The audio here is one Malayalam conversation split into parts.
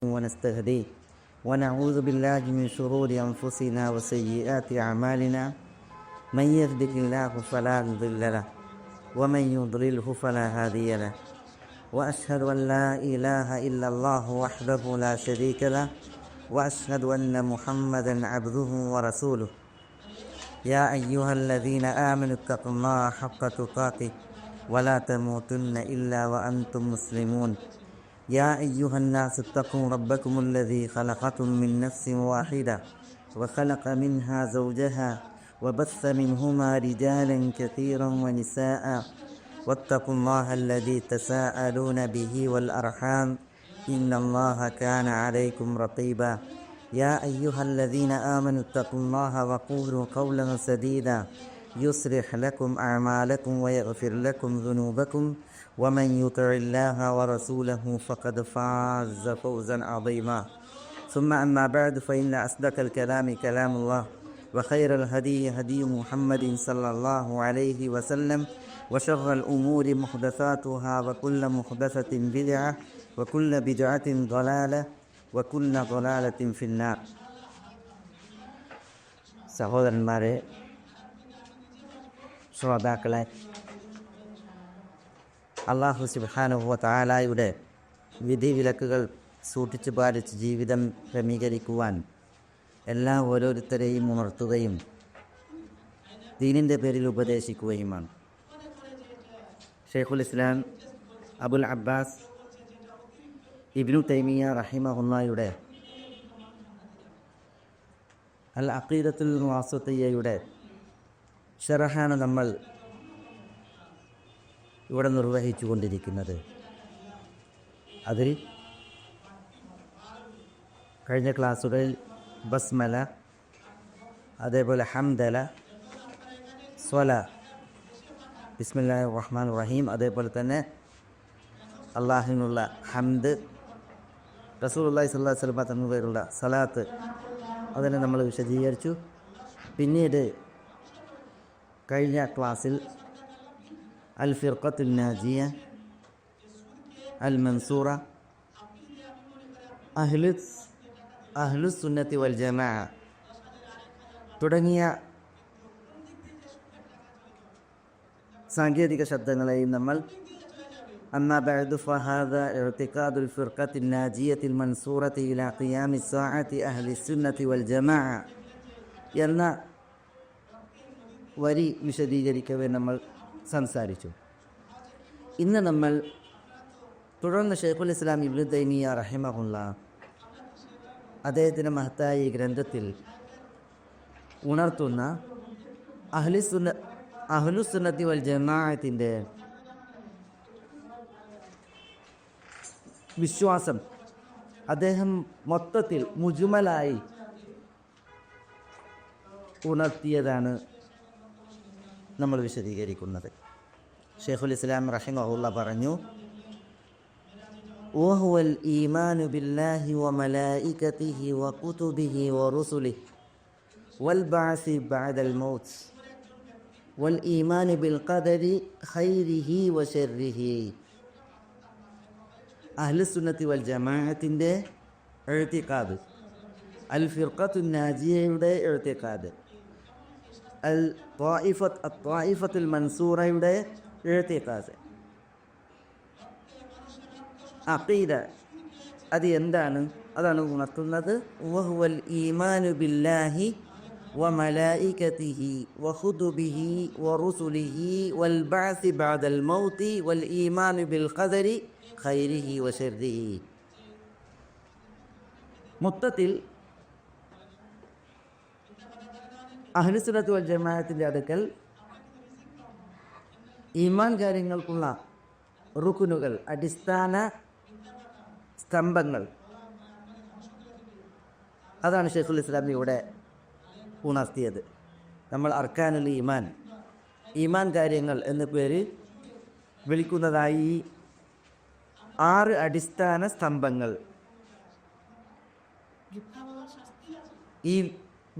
ونستهديه ونعوذ بالله من شرور أنفسنا وسيئات أعمالنا من يهده الله فلا مضل له ومن يضلله فلا هادي له وأشهد أن لا إله إلا الله وحده لا شريك له وأشهد أن محمدا عبده ورسوله يا أيها الذين آمنوا اتقوا الله حق تقاته ولا تموتن إلا وأنتم مسلمون يا أيها الناس اتقوا ربكم الذي خلقكم من نفس واحدة وخلق منها زوجها وبث منهما رجالا كثيرا ونساء واتقوا الله الذي تساءلون به والأرحام إن الله كان عليكم رقيبا يا أيها الذين آمنوا اتقوا الله وقولوا قولا سديدا يصلح لكم أعمالكم ويغفر لكم ذنوبكم ومن يطع الله ورسوله فقد فاز فوزا عظيما ثم أما بعد فإن أصدق الكلام كلام الله وخير الهدي هدي محمد صلى الله عليه وسلم وشر الأمور محدثاتها وكل محدثة بدعة وكل بدعة ضلالة وكل ضلالة في النار. സഹോദരന്മാരെ, ശ്രോതാക്കളെ, അല്ലാഹു സുബ്ഹാനഹു വ തആലയുടെ വിധിവിലക്കുകൾ സൂക്ഷിച്ചു പാലിച്ച് ജീവിതം ക്രമീകരിക്കുവാൻ എല്ലാ ഓരോരുത്തരെയും ഉണർത്തുകയും ദീനിൻ്റെ പേരിൽ ഉപദേശിക്കുകയുമാണ്. ഷെയ്ഖുൽ ഇസ്ലാം അബുൽ അബ്ബാസ് ഇബ്നു തൈമിയ റഹിമഹുല്ലായുടെ അൽ അഖീദത്തുൽ വാസിത്തിയ്യയുടെ ശറഹാണ് നമ്മൾ ഇവിടെ നിർവഹിച്ചു കൊണ്ടിരിക്കുന്നത്. അതിൽ കഴിഞ്ഞ ക്ലാസ്സുകളിൽ ബസ്മല, അതേപോലെ ഹംദല, സ്വല, ബിസ്മില്ലാഹിർ റഹ്മാനിർ റഹീം, അതേപോലെ തന്നെ അള്ളാഹിനുള്ള ഹംദ്, റസൂലുള്ളാഹി സ്വല്ലല്ലാഹു അലൈഹി വസല്ലം തങ്ങളുള്ള സലാത്ത്, അതിനെ നമ്മൾ വിശദീകരിച്ചു. പിന്നീട് കഴിഞ്ഞ ക്ലാസ്സിൽ അൽ ഫിർഖത്തുൻ നാജിയ, അൽ മൻസൂറ, അഹ്ലുസുന്നത്തി വൽ ജമാഅ തുടങ്ങിയ സാങ്കേതിക ശബ്ദങ്ങളെയും നമ്മൾ أما بعد فهذا اعتقاد الفرقة الناجية المنصورة إلى قيام الساعة أهل السنة والجماعة എന്ന വരി വിശദീകരിക്കവേ നമ്മൾ സംസാരിച്ചു. ഇന്ന് നമ്മൾ തുടർന്ന് ഷെയ്ഖുൽ ഇസ്ലാം ഇബ്നു തൈമിയ റഹിമഹുല്ലാ അദ്ദേഹത്തിൻ്റെ മഹത്തായ ഈ ഗ്രന്ഥത്തിൽ ഉണർത്തുന്ന അഹ്ലുസുന്നത്തി വൽ ജമാഅത്തിൻ്റെ വിശ്വാസം അദ്ദേഹം മൊത്തത്തിൽ മുജ്മലായി ഉണർത്തിയതാണ് നമ്മൾ വിശദീകരിക്കുന്നത്. ഷെയ്ഖുൽ ഇസ്ലാം റഹിമഹുല്ല പറഞ്ഞു, വഹുവൽ ഈമാനു ബില്ലാഹി വമലായികതിഹി വകുതുബിഹി വറുസുലിഹി വൽബഅസി ബഅദൽ മൗത്ത് വൽ ഈമാനു ബിൽ ഖദരി ഖൈരിഹി വശർരിഹി. അഹ്ലുസുന്നത്തി വൽ ജമാഅത്തിൻ്റെ ഇഅ്തിഖാദ്, അൽ ഫിർഖത്തുൻ നാജിയയുടെ ഇഅ്തിഖാദ്, ത്വായിഫത്തുൽ മൻസൂറയുടെ ഇഅ്തിഖാദ്, അഖീദ, അത് എന്താണ്? അതാണ് ഉണർത്തുന്നത്. വഹുവൽ ഈമാനു ബില്ലാഹി വമലായികതിഹി വകുതുബിഹി വറുസുലിഹി വൽബഅസി ബഅദൽ മൗതി വൽ ഈമാനു ബിൽ ഖദരി ഖൈരിഹി വശർരിഹി. മൊത്തത്തിൽ അഹ്ലുസുന്നത്ത് വൽ ജമാഅത്തിൻ്റെ അടുക്കൽ ഈമാൻ കാര്യങ്ങൾക്കുള്ള റുക്കുനുകൾ, അടിസ്ഥാന സ്തംഭങ്ങൾ, അതാണ് ഷെയ്ഖുൽ ഇസ്ലാം ഇവിടെ ഉണർത്തിയത്. നമ്മൾ അർക്കാനുൽ ഈമാൻ, ഈമാൻ കാര്യങ്ങൾ എന്ന പേര് വിളിക്കുന്നതായി 6 അടിസ്ഥാന സ്തംഭങ്ങൾ ഈ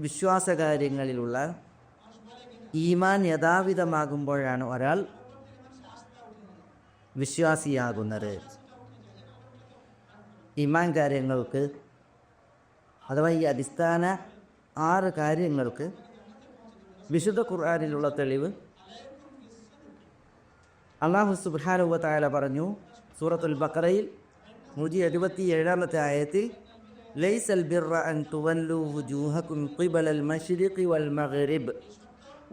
വിശ്വാസകാര്യങ്ങളിലുള്ള ഈമാൻ യഥാവിധമാകുമ്പോഴാണ് ഒരാൾ വിശ്വാസിയാകുന്നത്. ഈമാൻ കാര്യങ്ങൾക്ക് അഥവാ ഈ അടിസ്ഥാന 6 കാര്യങ്ങൾക്ക് വിശുദ്ധ ഖുർആനിലുള്ള തെളിവ് അല്ലാഹു സുബ്ഹാനഹു വ തആല പറഞ്ഞു. സൂറത്തുൽ ബഖറയിൽ 177-ാമത്തെ ആയത്തിൽ ലൈസൽ ബിർറ അൻ തുവല്ലു വുജൂഹകും ഖിബലൽ മശ്രിഖി വൽ മഗ്രിബ്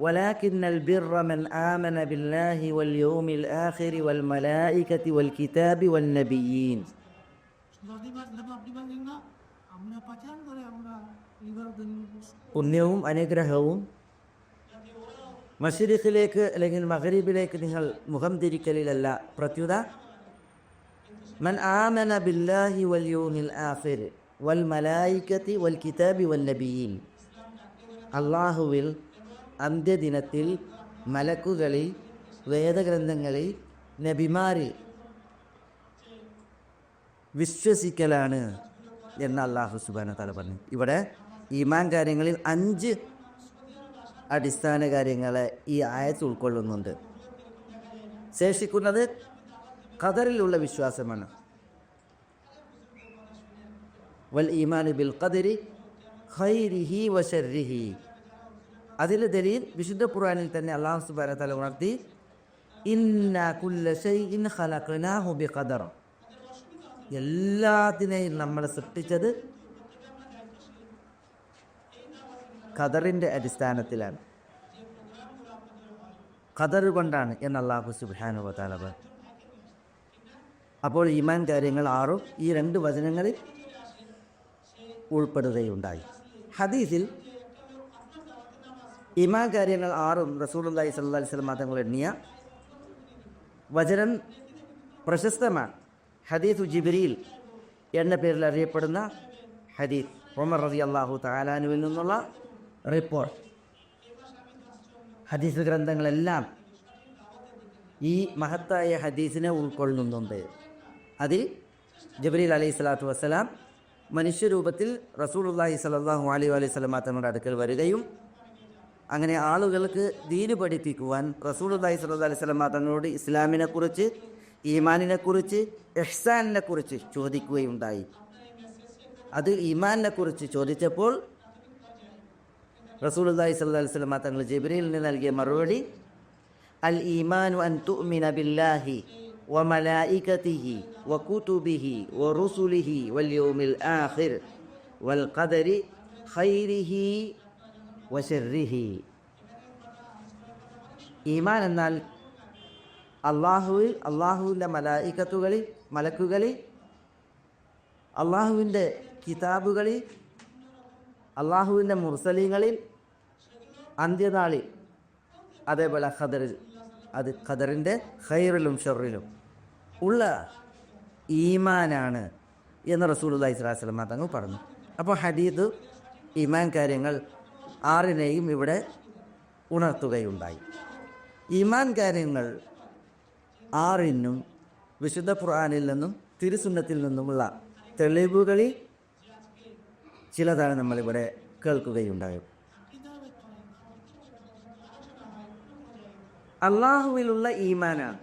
വലാകിന്നൽ ബിർറ മൻ ആമന ബില്ലാഹി വൽ യൗമിൽ ആഖിരി വൽ മലായികതി വൽ കിതാബി വൻ നബിയ്യീൻ. പുണ്യവും അനുഗ്രഹവും മശ്രിഖിലേക്ക് അല്ലെങ്കിൽ മഗ്രിബിലേക്ക് നിങ്ങൾ മുഖം തിരിക്കലിലല്ല, പ്രത്യുത മൻ ആമന ബില്ലാഹി വൽ യൗമിൽ ആഖിർ വൽ മലായികതി വൽ കിതാബി വൻ നബിയ്യീൻ. അല്ലാഹുവിൽ, അന്ത്യദിനത്തിൽ, മലക്കുകളിൽ, വേദഗ്രന്ഥങ്ങളിൽ, നബിമാരിൽ വിശ്വസിക്കലാണ് എന്ന് അല്ലാഹു സുബ്ഹാനഹു വ തആല പറഞ്ഞു. ഇവിടെ ഈമാൻ കാര്യങ്ങളിൽ 5 അടിസ്ഥാന കാര്യങ്ങളെ ഈ ആയത്ത് ഉൾക്കൊള്ളുന്നുണ്ട്. ശേഷിക്കുന്നത് ഖദറിലുള്ള വിശ്വാസമാണ്. വൽ ഈമാനു ബിൽ ഖദരി ഖൈരിഹി വ ശർരിഹി. അതിൽ ദലീൽ വിശുദ്ധ ഖുർആനിൽ തന്നെ അല്ലാഹു സുബ്ഹാനഹു വ തആല ഉണർത്തി, ഇന്നാ കുല്ല ശൈഇൻ ഖലഖനാഹു ബിഖദർ. എല്ലാത്തിനെയും നമ്മൾ സൃഷ്ടിച്ചത് ഖദറിൻ്റെ അടിസ്ഥാനത്തിലാണ്, ഖദർ കൊണ്ടാണ് എന്ന് അല്ലാഹു സുബ്ഹാനഹു വ തആല പറഞ്ഞു. അപ്പോൾ ഈമാൻ കാര്യങ്ങൾ 6 ഈ 2 വചനങ്ങളിൽ ഉൾപ്പെടുകയുണ്ടായി. ഹദീസിൽ ഈമാൻ കാര്യങ്ങൾ 6 റസൂലുള്ളാഹി സ്വല്ലല്ലാഹി അലൈഹി വസല്ലം തങ്ങൾ എണ്ണിയ വചനം പ്രശസ്തമാണ്. ഹദീസ് ജിബ്രീൽ എന്ന പേരിൽ അറിയപ്പെടുന്ന ഹദീസ്, ഉമർ റളിയല്ലാഹു തആല അൻഹുവിൽ നിന്നുള്ള റിപ്പോർട്ട്. ഹദീസ് ഗ്രന്ഥങ്ങളെല്ലാം ഈ മഹത്തായ ഹദീസിനെ ഉൾക്കൊള്ളുന്നുണ്ട്. അതിൽ ജിബ്രീൽ അലൈഹി സ്വലാത്തു വസ്സലാം മനുഷ്യരൂപത്തിൽ റസൂലുള്ളാഹി സ്വല്ലല്ലാഹു അലൈഹി വസല്ലം തങ്ങളുടെ അടുക്കൽ വരികയും അങ്ങനെ ആളുകൾക്ക് ദീന് പഠിപ്പിക്കുവാൻ റസൂലുള്ളാഹി സ്വല്ലല്ലാഹു അലൈഹി വസല്ലം തങ്ങളോട് ഇസ്ലാമിനെക്കുറിച്ച്, ഈമാനിനെക്കുറിച്ച്, ഇഹ്സാനിനെക്കുറിച്ച് ചോദിക്കുകയുണ്ടായി. അത് ഈമാനിനെക്കുറിച്ച് ചോദിച്ചപ്പോൾ റസൂലുള്ളാഹി സ്വല്ലല്ലാഹു അലൈഹി വസല്ലം തങ്ങൾ ജിബ്രീലിന് നൽകിയ മറുപടി, അൽ ഈമാനു അൻ തുഅ്മിന ബില്ലാഹി വ മലായികതിഹി വ കുതുബിഹി വ റുസുലിഹി വൽ യൗമിൽ ആഖിർ വൽ ഖദരി ഖൈരിഹി വ ശർരിഹി. ഈമാൻ എന്നാൽ അള്ളാഹുവിൻ്റെ മലക്കുകളിൽ, അള്ളാഹുവിൻ്റെ കിതാബുകളിൽ, അള്ളാഹുവിൻ്റെ മുർസലീങ്ങളിൽ, അന്ത്യനാളിൽ, അതേപോലെ ഖദറിൽ, അത് ഖദറിൻ്റെ ഖൈറിലും ഷർറിലും ഉള്ള ഈമാനാണ് എന്ന് റസൂലുള്ളാഹി സ്വല്ലല്ലാഹു അലൈഹി വസല്ലം തങ്ങൾ പറഞ്ഞു. അപ്പോൾ ഹദീസ് ഈമാൻ കാര്യങ്ങൾ 6നെയും ഇവിടെ ഉണർത്തുകയുണ്ടായി. ഈമാൻ കാര്യങ്ങൾ 6നും വിശുദ്ധ ഖുർആനിൽ നിന്നും തിരുസുന്നത്തിൽ നിന്നുമുള്ള തെളിവുകളിൽ ചിലതാണ് നമ്മളിവിടെ കേൾക്കുകയുണ്ടായത്. അള്ളാഹുവിലുള്ള ഈമാനാണ്,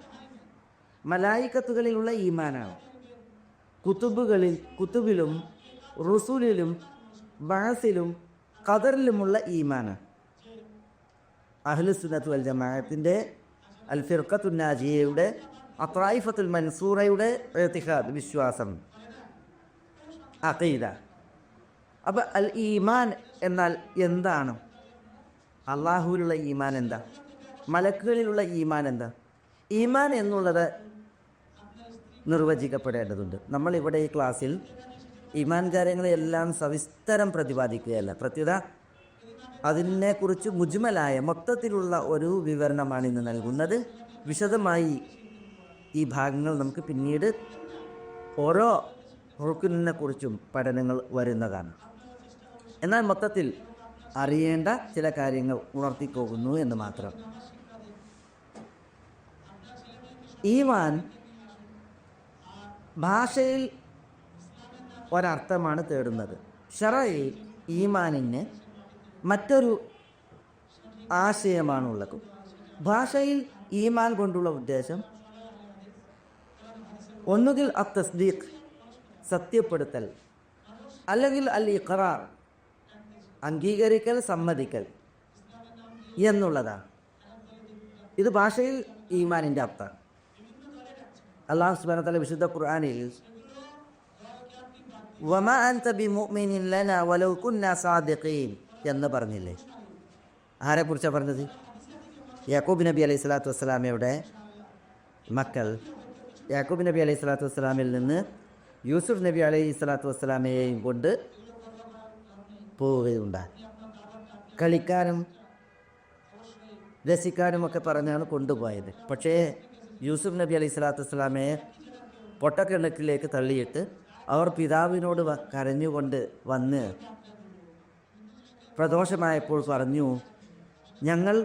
മലായികത്തുകളിലുള്ള ഈമാനാണ്, കുത്തുബിലും റുസൂലിലും ബഅസിലും ഖദറിലുമുള്ള ഈമാനാണ്. അഹ്ലുസുന്നത്ത് വൽ ജമാഅത്തിൻ്റെ അൽ ഫിർഖത്തുൻ നാജിയയുടെ അത്വായിഫത്തുൽ മൻസൂറയുടെ ഇഅ്തിഖാദ്, വിശ്വാസം, അഖീദ. അപ്പോൾ അൽ ഈമാൻ എന്നാൽ എന്താണ്? അള്ളാഹുവിലുള്ള ഈമാൻ എന്താ? മലക്കുകളിലുള്ള ഈമാൻ എന്താ? ഈമാൻ എന്നുള്ളത് നിർവചിക്കപ്പെടേണ്ടതുണ്ട്. നമ്മളിവിടെ ഈ ക്ലാസ്സിൽ ഈമാൻ കാര്യങ്ങളെല്ലാം സവിസ്തരം പ്രതിപാദിക്കുകയല്ല, പ്രത്യുത അതിനെക്കുറിച്ച് മുജ്മലായ മൊത്തത്തിലുള്ള ഒരു വിവരണമാണ് ഇന്ന് നൽകുന്നത്. വിശദമായി ഈ ഭാഗങ്ങൾ നമുക്ക് പിന്നീട് ഓരോ റുക്നിനെ കുറിച്ചും പഠനങ്ങൾ വരുന്നതാണ്. എന്നാൽ മൊത്തത്തിൽ അറിയേണ്ട ചില കാര്യങ്ങൾ ഉണർത്തിപ്പോകുന്നു എന്ന് മാത്രം. ഈമാൻ ഭാഷയിൽ ഒരർത്ഥമാണ് തേടുന്നത്. ശറയിൽ ഈമാനിന് മറ്റൊരു ആശയമാണുള്ളത്. ഭാഷയിൽ ഈമാൻ കൊണ്ടുള്ള ഉദ്ദേശം ഒന്നുകിൽ അത്തസ്ദീഖ്, സത്യപ്പെടുത്തൽ, അല്ലെങ്കിൽ അൽ ഇഖ്റാർ അംഗീകരിക്കൽ, സമ്മതിക്കൽ എന്നുള്ളതാണ്. ഇത് ഭാഷയിൽ ഈമാനിൻ്റെ അർത്ഥം. അല്ലാഹു സുബ്ഹാനഹു വ തആല വിശുദ്ധ ഖുർആനിൽ വമാ അൻത ബിമുഅ്മിനിൻ ലനാ വലൗ കുന്നാ സാദിഖീൻ എന്ന് പറഞ്ഞില്ലേ? ആരെക്കുറിച്ചാണ് പറഞ്ഞത്? യാക്കൂബ് നബി അലൈഹി സ്വലാത്തു വസ്സലാമയുടെ മക്കൾ യാക്കൂബ് നബി അലൈഹി സ്വലാത്തു വസ്സലാമിൽ നിന്ന് യൂസുഫ് നബി അലൈഹി സ്വലാത്തു വസ്സലാമയെയും കൊണ്ട് പോവുകയുണ്ടായി. കളിക്കാനും രസിക്കാനും ഒക്കെ പറഞ്ഞാണ് കൊണ്ടുപോയത്. പക്ഷേ യൂസുഫ് നബി അലൈഹി സ്വലാത്തു വസ്സലാമയെ പൊട്ടക്കിണറ്റിലേക്ക് തള്ളിയിട്ട് അവർ പിതാവിനോട് കരഞ്ഞുകൊണ്ട് വന്ന് പ്രദോഷമായപ്പോൾ പറഞ്ഞു, ഞങ്ങൾ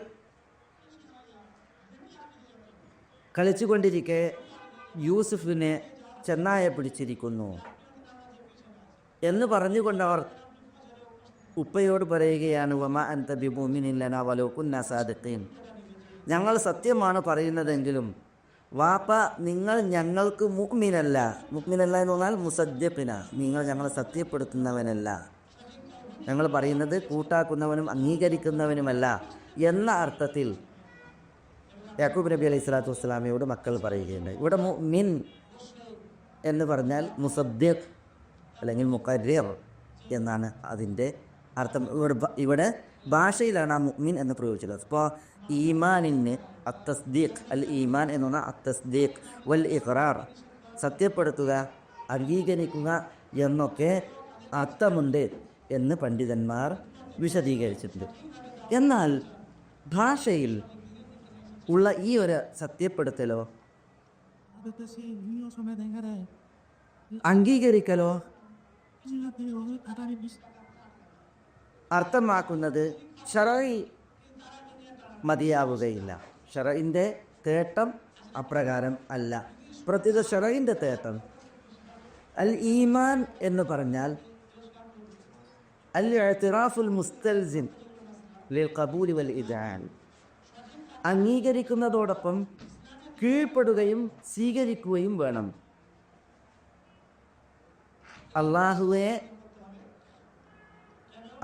കളിച്ചുകൊണ്ടിരിക്കെ യൂസുഫിനെ ചെന്നായ പിടിച്ചിരിക്കുന്നു എന്ന് പറഞ്ഞുകൊണ്ട് അവർ ഉപ്പയോട് പറയുകയാണ്, വമാ അൻത ബിമുഅ്മിനിൻ ലനാ വലൗ കുന്നാ സാദിഖീൻ, ഞങ്ങൾ സത്യമാണ് പറയുന്നതെങ്കിലും വാപ്പ നിങ്ങൾ ഞങ്ങൾക്ക് മുഅ്മിനല്ല. മുഅ്മിനല്ല എന്ന് പറഞ്ഞാൽ മുസദ്ദിഖിന, നിങ്ങൾ ഞങ്ങളെ സത്യപ്പെടുത്തുന്നവനല്ല, ഞങ്ങൾ പറയുന്നത് കൂട്ടാക്കുന്നവനും അംഗീകരിക്കുന്നവനുമല്ല എന്ന അർത്ഥത്തിൽ യാക്കൂബ് നബി അലൈഹി സ്വലാത്തു വസ്സലാമയോട് മക്കൾ പറയുകയുണ്ടായി. ഇവിടെ മുഅ്മിൻ എന്ന് പറഞ്ഞാൽ മുസദ്ദിഖ് അല്ലെങ്കിൽ മുഖർറിർ എന്നാണ് അതിൻ്റെ അർത്ഥം. ഇവിടെ ഭാഷയിലാണ് ആ മുഅ്മിൻ എന്ന് പ്രയോഗിച്ചത്. അപ്പോൾ ഈമാനിന് അത്തസ്ദീഖ്, അൽ ഈമാൻ എന്ന് പറഞ്ഞാൽ അത്തസ്ദീഖ് വൽ ഇഖ്റാർ, സത്യപ്പെടുത്തുക, അംഗീകരിക്കുക എന്നൊക്കെ അർത്ഥമുണ്ട് എന്ന് പണ്ഡിതന്മാർ വിശദീകരിച്ചിട്ടുണ്ട്. എന്നാൽ ഭാഷയിൽ ഉള്ള ഈ ഒരു സത്യപ്പെടുത്തലോ അംഗീകരിക്കലോ അർത്ഥമാക്കുന്നത് ശറഈ മതിയാവുകയില്ല. ശറഈൻ്റെ തേട്ടം അപ്രകാരം അല്ല. പ്രത്യേക ശറഈൻ്റെ തേട്ടം അൽ ഈമാൻ എന്ന് പറഞ്ഞാൽ അൽ ഇഅ്തിറാഫുൽ മുസ്തൽസിം ലിൽ ഖബൂൽ വൽ ഇദ്ആൻ, അംഗീകരിക്കുന്നതോടൊപ്പം കീഴ്പ്പെടുകയും സ്വീകരിക്കുകയും വേണം. അള്ളാഹുവെ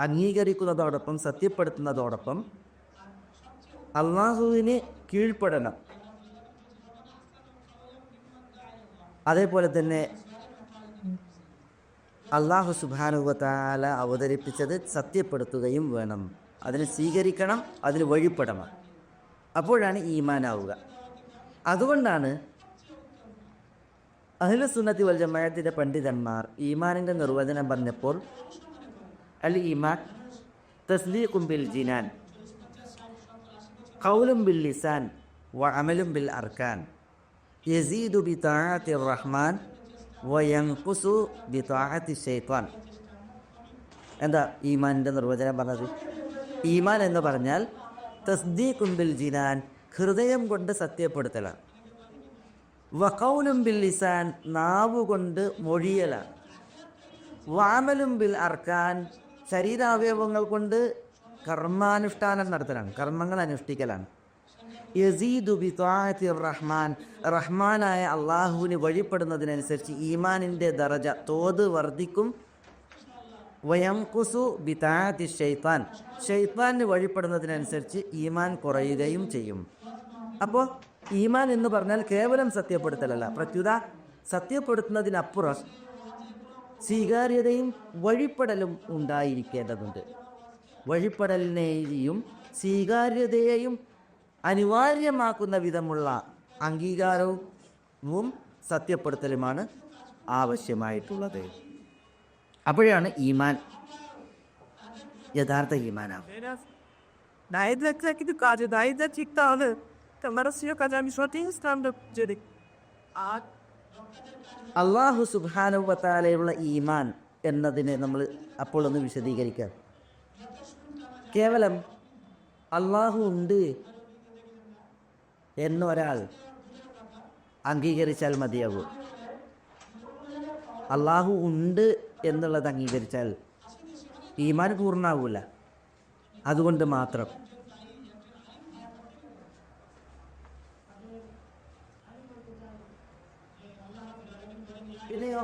അംഗീകരിക്കുന്നതോടൊപ്പം സത്യപ്പെടുത്തുന്നതോടൊപ്പം അള്ളാഹുവിന് കീഴ്പ്പെടണം. അതേപോലെ തന്നെ അള്ളാഹു സുബ്ഹാനഹു വ തആല അവതരിപ്പിച്ചത് സത്യപ്പെടുത്തുകയും വേണം, അതിനെ സ്വീകരിക്കണം, അതിന് വഴിപ്പെടണം. അപ്പോഴാണ് ഈമാനാവുക. അതുകൊണ്ടാണ് അഹ്ലുസുന്നത്തി വൽ ജമാഅത്തിന്റെ പണ്ഡിതന്മാർ ഈമാനിൻ്റെ നിർവചനം പറഞ്ഞപ്പോൾ അൽ ഈമാൻ തസ്ദീഖും ബിൽ ജിനാൻ, ഖൗലും ബിൽ ലിസാൻ വ അമലും ബിൽ അർക്കാൻ, യസീദു ബി തആത്തി റഹ്മാൻ വ യൻഖുസു ബി തആത്തി ശൈത്താൻ. എന്താ ഈമാനിൻ്റെ നിർവചനം പറഞ്ഞത്? ഈമാൻ എന്ന് പറഞ്ഞാൽ തസ്ദീഖും ബിൽ ജിനാൻ, ഹൃദയം കൊണ്ട് സത്യപ്പെടുത്തലാണ്. വഖൗലും ബിൽ ലിസാൻ, നാവുകൊണ്ട് മൊഴിയലാണ്. വഅമലും ബിൽ അർക്കാൻ, ശരീരാവയവങ്ങൾ കൊണ്ട് കർമാനുഷ്ഠാനം നടത്തലാണ്, കർമ്മങ്ങൾ അനുഷ്ഠിക്കലാണ്. യസീദു ബി ത്വാഅത്തി റഹ്മാൻ, റഹ്മാനായ അള്ളാഹുവിന് വഴിപ്പെടുന്നതിനനുസരിച്ച് ഈമാനിൻ്റെ ദറജ തോത് വർദ്ധിക്കും. വയംകുസു ബി തആത്തി ശൈത്താൻ, ശൈത്താന് വഴിപ്പെടുന്നതിനനുസരിച്ച് ഈമാൻ കുറയുകയും ചെയ്യും. അപ്പോൾ ഈമാൻ എന്ന് പറഞ്ഞാൽ കേവലം സത്യപ്പെടുത്തലല്ല, പ്രത്യുത സത്യപ്പെടുത്തുന്നതിനപ്പുറം സ്വീകാര്യതയും വഴിപ്പെടലും ഉണ്ടായിരിക്കേണ്ടതുണ്ട്. വഴിപ്പെടലിനെയും സ്വീകാര്യതയെയും അനിവാര്യമാക്കുന്ന വിധമുള്ള അംഗീകാരവും സത്യപ്പെടുത്തലുമാണ് ആവശ്യമായിട്ടുള്ളത്. അപ്പോഴാണ് ഈമാൻ യഥാർത്ഥ ഈമാനാവും. അള്ളാഹു സുബ്ഹാനഹു വ തആലയുള്ള ഈമാൻ എന്നതിനെ നമ്മൾ അപ്പോൾ ഒന്ന് വിശദീകരിക്കാം. കേവലം അള്ളാഹു ഉണ്ട് എന്നൊരാൾ അംഗീകരിച്ചാൽ മതിയാകും. അള്ളാഹു ഉണ്ട് എന്നുള്ളത് അംഗീകരിച്ചാൽ ഈമാൻ പൂർണ്ണമാവില്ല. അതുകൊണ്ട് മാത്രം പിന്നെയോ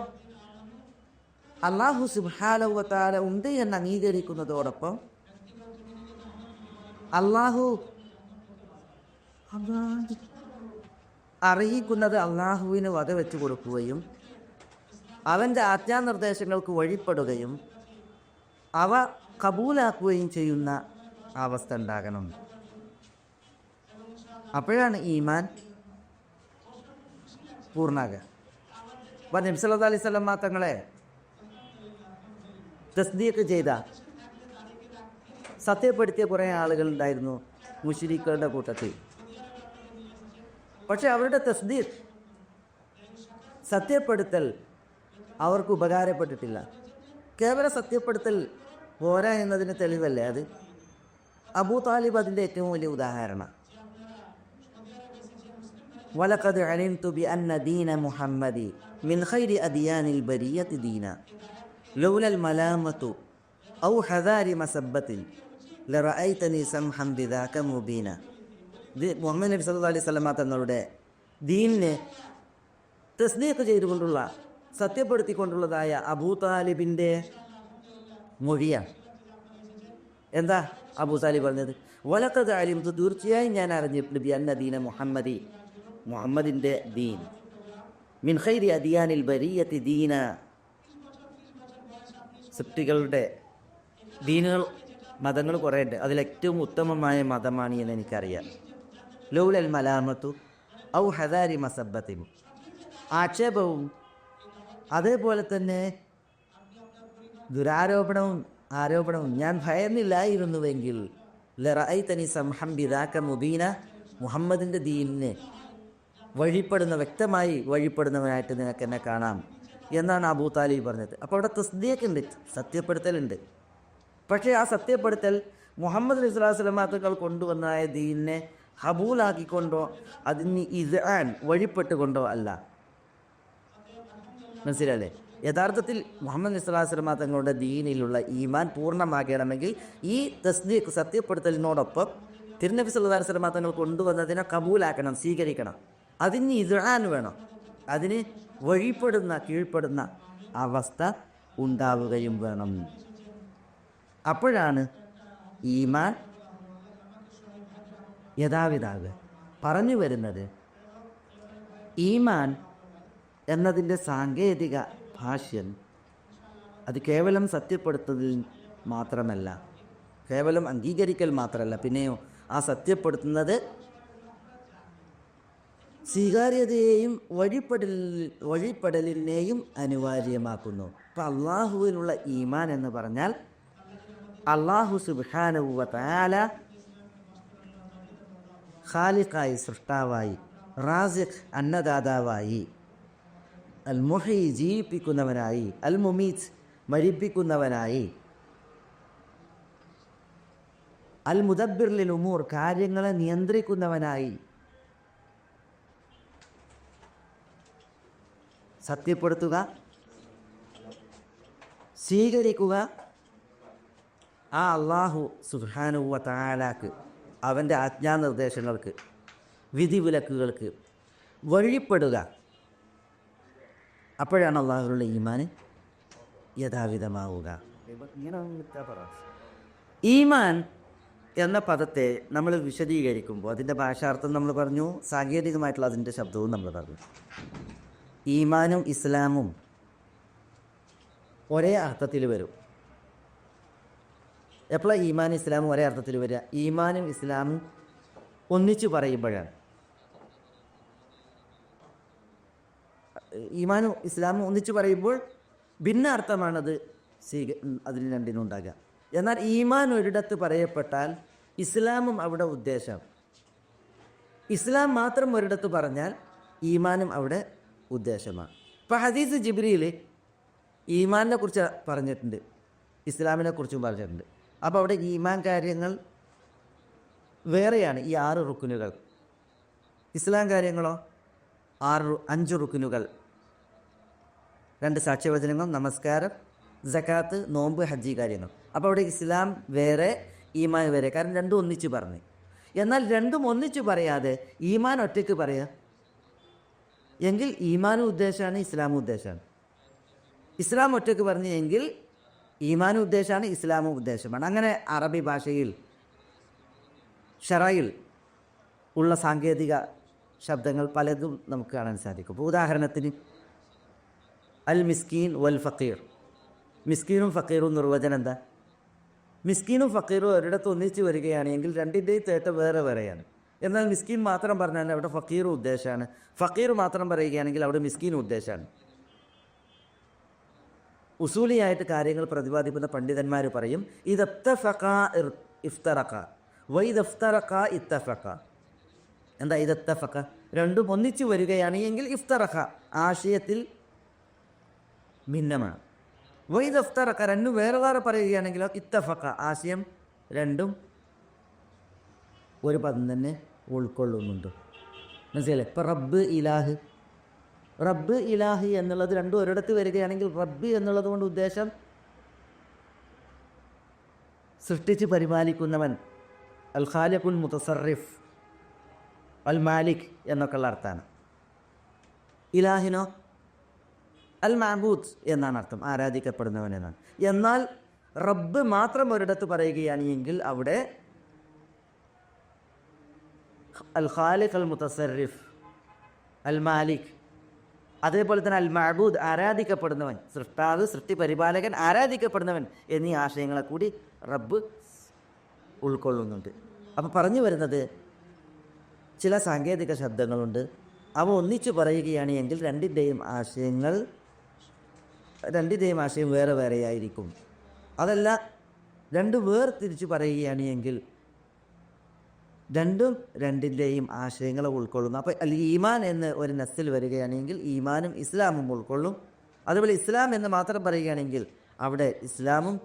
അല്ലാഹു സുബ്ഹാനഹു വ തആല ഉണ്ട് എന്ന് അംഗീകരിക്കുന്നതോടൊപ്പം അല്ലാഹു അറിയിക്കുന്നത് അള്ളാഹുവിന് വകവെച്ച് കൊടുക്കുകയും അവൻ്റെ ആജ്ഞാനിർദ്ദേശങ്ങൾക്ക് വഴിപ്പെടുകയും അവ കബൂലാക്കുകയും ചെയ്യുന്ന അവസ്ഥ ഉണ്ടാകണം. അപ്പോഴാണ് ഈമാൻ പൂർണ്ണാകുക. അപ്പോൾ നബി സല്ലല്ലാഹു അലൈഹി വസല്ലം തങ്ങളെ തസ്ദീഖ് ചെയ്ത സത്യപ്പെടുത്തിയ കുറേ ആളുകളുണ്ടായിരുന്നു മുശ്രിക്കുകളുടെ കൂട്ടത്തിൽ. പക്ഷെ അവരുടെ തസ്ദീഖ്, സത്യപ്പെടുത്തൽ അവർക്ക് ഉപകാരപ്പെട്ടിട്ടില്ല. കേവല സത്യപ്പെടുത്തൽ പോരാ എന്നതിന് തെളിവല്ലേ അത്? അബൂ താലിബ് അതിൻ്റെ ഏറ്റവും വലിയ ഉദാഹരണം. വലഖദ് അലിംതു ബിഅന്ന ദീന മുഹമ്മദി മിൻ ഖൈരി അദിയാനിൽ ബരിയത്തി ദീന ലൗലൽ മലാമതു ഔ ഹദാരി മസബ്ബത്തിൻ ലറഅയ്തനി സംഹം ബിദാക മുബീന. ഇത് മുഹമ്മദ് നബി സല്ലല്ലാഹു അലൈഹി വസല്ലം തങ്ങളുടെ ദീനിനെ തസ്ദീഖ് ചെയ്തുകൊണ്ടുള്ള, സത്യപ്പെടുത്തിക്കൊണ്ടുള്ളതായ അബൂ താലിബിൻ്റെ മൊഴിയാണ്. എന്താ അബൂ താലിബ് പറഞ്ഞത്? വലഖദ് അലിംതു, തീർച്ചയായും ഞാൻ അറിഞ്ഞിട്ടുണ്ട്, ബിഅന്ന ദീന മുഹമ്മദി, മുഹമ്മദിൻ്റെ ദീൻ, മിൻ ഖൈരി അദിയാനിൽ ബരിയത്തി ദീന, സൃഷ്ടികളുടെ ദീനുകൾ, മതങ്ങൾ കുറേ ഉണ്ട്, അതിലേറ്റവും ഉത്തമമായ മതമാണ് എന്ന് എനിക്കറിയാം. ലൗലൽ മലാമത്തു ഔ ഹദാരി മസബ്ബത്തിൻ, ആക്ഷേപവും അതേപോലെ തന്നെ ആരോപണവും ഞാൻ ഭയന്നില്ലായിരുന്നുവെങ്കിൽ ലറഅയ്തനി സംഹം ബിദാക മുബീന, മുഹമ്മദിൻ്റെ ദീനിനെ വഴിപ്പെടുന്ന, വ്യക്തമായി വഴിപ്പെടുന്നവനായിട്ട് നിനക്ക് എന്നെ കാണാം എന്നാണ് അബൂ താലിബ് പറഞ്ഞത്. അപ്പോൾ അവിടെ തസ്ദീഖ് ഉണ്ട്, സത്യപ്പെടുത്തലുണ്ട്. പക്ഷേ ആ സത്യപ്പെടുത്തൽ മുഹമ്മദ് നബി സ്വല്ലല്ലാഹു അലൈഹി വസല്ലം തങ്ങൾ കൊണ്ടുവന്നതായ ദീനിനെ ഹബൂലാക്കിക്കൊണ്ടോ അതിന് ഇസ്ആൻ വഴിപ്പെട്ടുകൊണ്ടോ അല്ല. മനസ്സിലല്ലേ? യഥാർത്ഥത്തിൽ മുഹമ്മദ് നബി സ്വല്ലല്ലാഹു അലൈഹി വസല്ലം തങ്ങളുടെ ദീനിലുള്ള ഈമാൻ പൂർണ്ണമാകണമെങ്കിൽ ഈ തസ്ദീഖ്, സത്യപ്പെടുത്തലിനോടൊപ്പം തിരുനബി സല്ലല്ലാഹു അലൈഹി വസല്ലം തങ്ങൾ കൊണ്ടുവന്നതിനെ കബൂലാക്കണം, സ്വീകരിക്കണം. അതിന് ഇസ്ആൻ വേണം, അതിന് വഴിപ്പെടുന്ന, കീഴ്പ്പെടുന്ന അവസ്ഥ ഉണ്ടാവുകയും വേണം. അപ്പോഴാണ് ഈമാൻ യഥാവിധാവുക. പറഞ്ഞു വരുന്നത്, ഈമാൻ എന്നതിൻ്റെ സാങ്കേതിക ഭാഷ്യം അത് കേവലം സത്യപ്പെടുത്തൽ മാത്രമല്ല, കേവലം അംഗീകരിക്കൽ മാത്രമല്ല, പിന്നെയോ ആ സത്യപ്പെടുത്തുന്നത് സ്വീകാര്യതയെയും വഴിപ്പെടലിനെയും അനിവാര്യമാക്കുന്നു. അപ്പം അള്ളാഹുവിനുള്ള ഈമാൻ എന്ന് പറഞ്ഞാൽ അള്ളാഹു സുബ്ഹാനഹു വ തആല ഖാലിഖായി, സൃഷ്ടാവായി, റാസിഖ് അന്നദാതാവായി, അൽ മുഹി ജീവിപ്പിക്കുന്നവനായി, അൽ മുമീത്ത് മരിപ്പിക്കുന്നവനായി, അൽ മുദബ്ബിർ ലിൽ ഉമൂർ കാര്യങ്ങളെ നിയന്ത്രിക്കുന്നവനായി, സത്യപ്പെടുത്തുക, സ്വീകരിക്കുക, ആ അള്ളാഹു സുബ്ഹാനഹു വ തആലക്ക്, അവൻ്റെ ആജ്ഞാനിർദ്ദേശങ്ങൾക്ക്, വിധിവിലക്കുകൾക്ക് വഴിപ്പെടുക. അപ്പോഴാണ് അള്ളാഹുവിലുള്ള ഈമാൻ യഥാവിധമാവുക. ഈമാൻ എന്ന പദത്തെ നമ്മൾ വിശദീകരിക്കുമ്പോൾ അതിൻ്റെ ഭാഷാർത്ഥം നമ്മൾ പറഞ്ഞു, സാങ്കേതികമായിട്ടുള്ള അതിൻ്റെ ശബ്ദവും നമ്മൾ പറഞ്ഞു. ഈമാനും ഇസ്ലാമും ഒരേ അർത്ഥത്തിൽ വരും. എപ്പോഴാണ് ഈമാനും ഇസ്ലാമും ഒരേ അർത്ഥത്തിൽ വരിക? ഈമാനും ഇസ്ലാമും ഒന്നിച്ചു പറയുമ്പോഴാണ്. ഈമാനും ഇസ്ലാമും ഒന്നിച്ചു പറയുമ്പോൾ ഭിന്ന അർത്ഥമാണത് അതിന് രണ്ടിനും ഉണ്ടാകുക. എന്നാൽ ഈമാൻ ഒരിടത്ത് പറയപ്പെട്ടാൽ ഇസ്ലാമും അവിടെ ഉദ്ദേശം, ഇസ്ലാം മാത്രം ഒരിടത്ത് പറഞ്ഞാൽ ഈമാനും അവിടെ ഉദ്ദേശമാണ്. ഇപ്പോൾ ഹദീസ് ജിബ്രീൽ ഈമാനിനെ കുറിച്ച് പറഞ്ഞിട്ടുണ്ട്, ഇസ്ലാമിനെ കുറിച്ചും പറഞ്ഞിട്ടുണ്ട്. അപ്പോൾ അവിടെ ഈമാൻ കാര്യങ്ങൾ വേറെയാണ്, ഈ 6 റുക്കുനുകൾ. ഇസ്ലാം കാര്യങ്ങളോ 5 റുക്കുനുകൾ, 2 സാക്ഷ്യവചനങ്ങൾ, നമസ്കാരം, സകാത്ത്, നോമ്പ്, ഹജ്ജ് കാര്യങ്ങൾ. അപ്പോൾ അവിടെ ഇസ്ലാം വേറെ, ഈമാൻ വേറെ, കാരണം രണ്ടും ഒന്നിച്ച് പറഞ്ഞു. എന്നാൽ രണ്ടും ഒന്നിച്ച് പറയാതെ ഈമാൻ ഒറ്റയ്ക്ക് പറയുക എങ്കിൽ ഈമാനും ഉദ്ദേശമാണ്, ഇസ്ലാമും ഉദ്ദേശമാണ്. ഇസ്ലാം ഒറ്റയ്ക്ക് പറഞ്ഞെങ്കിൽ ഈമാനും ഉദ്ദേശമാണ്, ഇസ്ലാമും ഉദ്ദേശമാണ്. അങ്ങനെ അറബി ഭാഷയിൽ ഷറയിൽ ഉള്ള സാങ്കേതിക ശബ്ദങ്ങൾ പലതും നമുക്ക് കാണാൻ സാധിക്കും. ഇപ്പോൾ ഉദാഹരണത്തിന് അൽ മിസ്കീൻ വൽ ഫക്കീർ. മിസ്കീനും ഫക്കീറും നിർവചനം എന്താ? മിസ്കീനും ഫക്കീറും ഒരിടത്ത് ഒന്നിച്ച് വരികയാണെങ്കിൽ രണ്ടിൻ്റെയും തേട്ടം വേറെ വേറെയാണ്. എന്നാൽ മിസ്കീൻ മാത്രം പറഞ്ഞാൽ അവിടെ ഫക്കീറും ഉദ്ദേശമാണ്, ഫക്കീർ മാത്രം പറയുകയാണെങ്കിൽ അവിടെ മിസ്കീനും ഉദ്ദേശമാണ്. ഉസൂലിയായിട്ട് കാര്യങ്ങൾ പ്രതിപാദിക്കുന്ന പണ്ഡിതന്മാർ പറയും ഇദത്തഫഖ ഇഫ്തറഖ വൈദഫ്തറഖ ഇത്തഫഖ. എന്താ ഇദത്തഫഖ? രണ്ടും ഒന്നിച്ചു വരികയാണ് എങ്കിൽ ഇഫ്തറഖ ആശയത്തിൽ ഭിന്നമാണ്. വൈദഫ്തറഖ രണ്ടും വേറെ വേറെ പറയുകയാണെങ്കിലോ ഇത്തഫഖ ആശയം രണ്ടും ഒരു പദം തന്നെ ഉൾക്കൊള്ളുന്നുണ്ട്. മനസ്സിലല്ലേ? ഇപ്പം റബ്ബ് ഇലാഹ് എന്നുള്ളത് രണ്ടും ഒരിടത്ത് വരികയാണെങ്കിൽ റബ്ബ് എന്നുള്ളത് കൊണ്ട് ഉദ്ദേശം സൃഷ്ടിച്ച് പരിപാലിക്കുന്നവൻ, അൽ ഖാലിഖുൽ മുതസറിഫ്, അൽ മാലിക് എന്നൊക്കെയുള്ള അർത്ഥമാണ്. ഇലാഹിനോ അൽ മഅബൂദ് എന്നാണ് അർത്ഥം, ആരാധിക്കപ്പെടുന്നവൻ എന്നാണ്. എന്നാൽ റബ്ബ് മാത്രം ഒരിടത്ത് പറയുകയാണ് എങ്കിൽ അവിടെ അൽ ഖാലിഖ്, അൽ മുതസറിഫ്, അൽ മാലിക്, അതേപോലെ തന്നെ അൽ മഅബൂദ് ആരാധിക്കപ്പെടുന്നവൻ, സൃഷ്ടാവ്, സൃഷ്ടി പരിപാലകൻ, ആരാധിക്കപ്പെടുന്നവൻ എന്നീ ആശയങ്ങളെ കൂടി റബ്ബ് ഉൾക്കൊള്ളുന്നുണ്ട്. അപ്പോൾ പറഞ്ഞു വരുന്നത് ചില സാങ്കേതിക ശബ്ദങ്ങളുണ്ട്, അവ ഒന്നിച്ചു പറയുകയാണ് എങ്കിൽ രണ്ടിൻ്റെയും ആശയം വേറെ വേറെയായിരിക്കും. അതല്ല രണ്ട് വേർതിരിച്ച് പറയുകയാണ് എങ്കിൽ രണ്ടിൻ്റെയും ആശയങ്ങളെ ഉൾക്കൊള്ളുന്നു. അപ്പോൾ അൽ ഈമാൻ എന്ന് ഒരു നസ്സിൽ വരികയാണെങ്കിൽ ഈമാനും ഇസ്ലാമും ഉൾക്കൊള്ളും. അതുപോലെ ഇസ്ലാം എന്ന് മാത്രം പറയുകയാണെങ്കിൽ അവിടെ ഇസ്ലാമും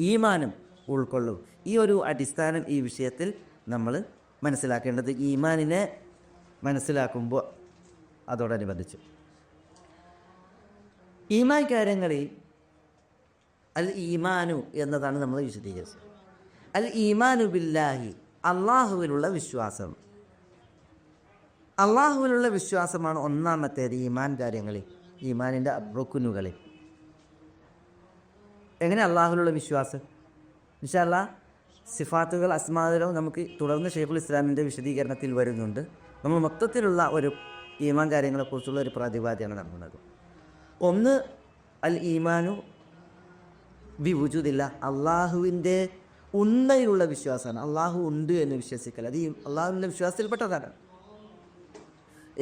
ഈമാനും ഉൾക്കൊള്ളും. ഈ ഒരു അടിസ്ഥാനം ഈ വിഷയത്തിൽ നമ്മൾ മനസ്സിലാക്കേണ്ടത് ഈമാനിനെ മനസ്സിലാക്കുമ്പോൾ അതോടനുബന്ധിച്ച് ഈമാൻ കാര്യങ്ങളിൽ അൽ ഈമാനു എന്നതാണ് നമ്മൾ വിശദീകരിച്ചത്. അൽ ഈമാനു ബില്ലാഹി അള്ളാഹുവിലുള്ള വിശ്വാസം. അള്ളാഹുവിലുള്ള വിശ്വാസമാണ് ഒന്നാമത്തേത് ഈമാൻ കാര്യങ്ങളിൽ, ഈമാനിൻ്റെ റുക്നുകളിൽ. എങ്ങനെ അള്ളാഹുവിലുള്ള വിശ്വാസം? ഇൻഷാ അല്ലാഹ് സിഫാത്തുകൾ, അസ്മാഉകൾ നമുക്ക് തുടർന്ന് ഷെയ്ഖുൽ ഇസ്ലാമിൻ്റെ വിശദീകരണത്തിൽ വരുന്നുണ്ട്. നമ്മൾ മൊത്തത്തിലുള്ള ഒരു ഈമാൻ കാര്യങ്ങളെക്കുറിച്ചുള്ള ഒരു പ്രതിപാദ്യമാണ് നടക്കുന്നത്. ഒന്ന് അൽ ഈമാനു ബി വുജൂദില്ല, അള്ളാഹുവിൻ്റെ ഉണ്മയിലുള്ള വിശ്വാസമാണ്. അള്ളാഹു ഉണ്ട് എന്ന് വിശ്വസിക്കൽ, അത് ഈ അള്ളാഹുവിൻ്റെ വിശ്വാസത്തിൽപ്പെട്ടതാണ്.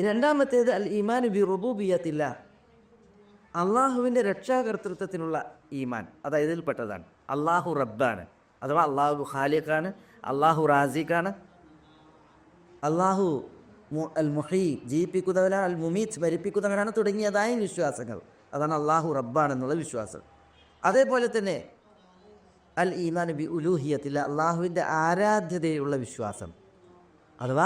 രണ്ടാമത്തേത് അൽ ഈമാൻ ബി റുബൂബിയ്യത്തില്ല, അള്ളാഹുവിൻ്റെ രക്ഷാകർതൃത്വത്തിനുള്ള ഈമാൻ, അതായത് ഇതിൽപ്പെട്ടതാണ്. അള്ളാഹു റബ്ബാണ്, അഥവാ അള്ളാഹു ഖാലിഖാണ്, അള്ളാഹു റാസിഖാണ്, അള്ളാഹു അൽ മുഹീ ജീവിപ്പിക്കുന്നവനാണ്, അൽ മുമീത്ത് മരിപ്പിക്കുന്നവനാണ് തുടങ്ങിയതായ വിശ്വാസങ്ങൾ. അതാണ് അള്ളാഹു റബ്ബാണെന്നുള്ള വിശ്വാസം. അതേപോലെ തന്നെ അൽ ഈമാൻ ബി ഉലൂഹിയത്തില്ല, അള്ളാഹുവിൻ്റെ ആരാധ്യതയുള്ള വിശ്വാസം, അഥവാ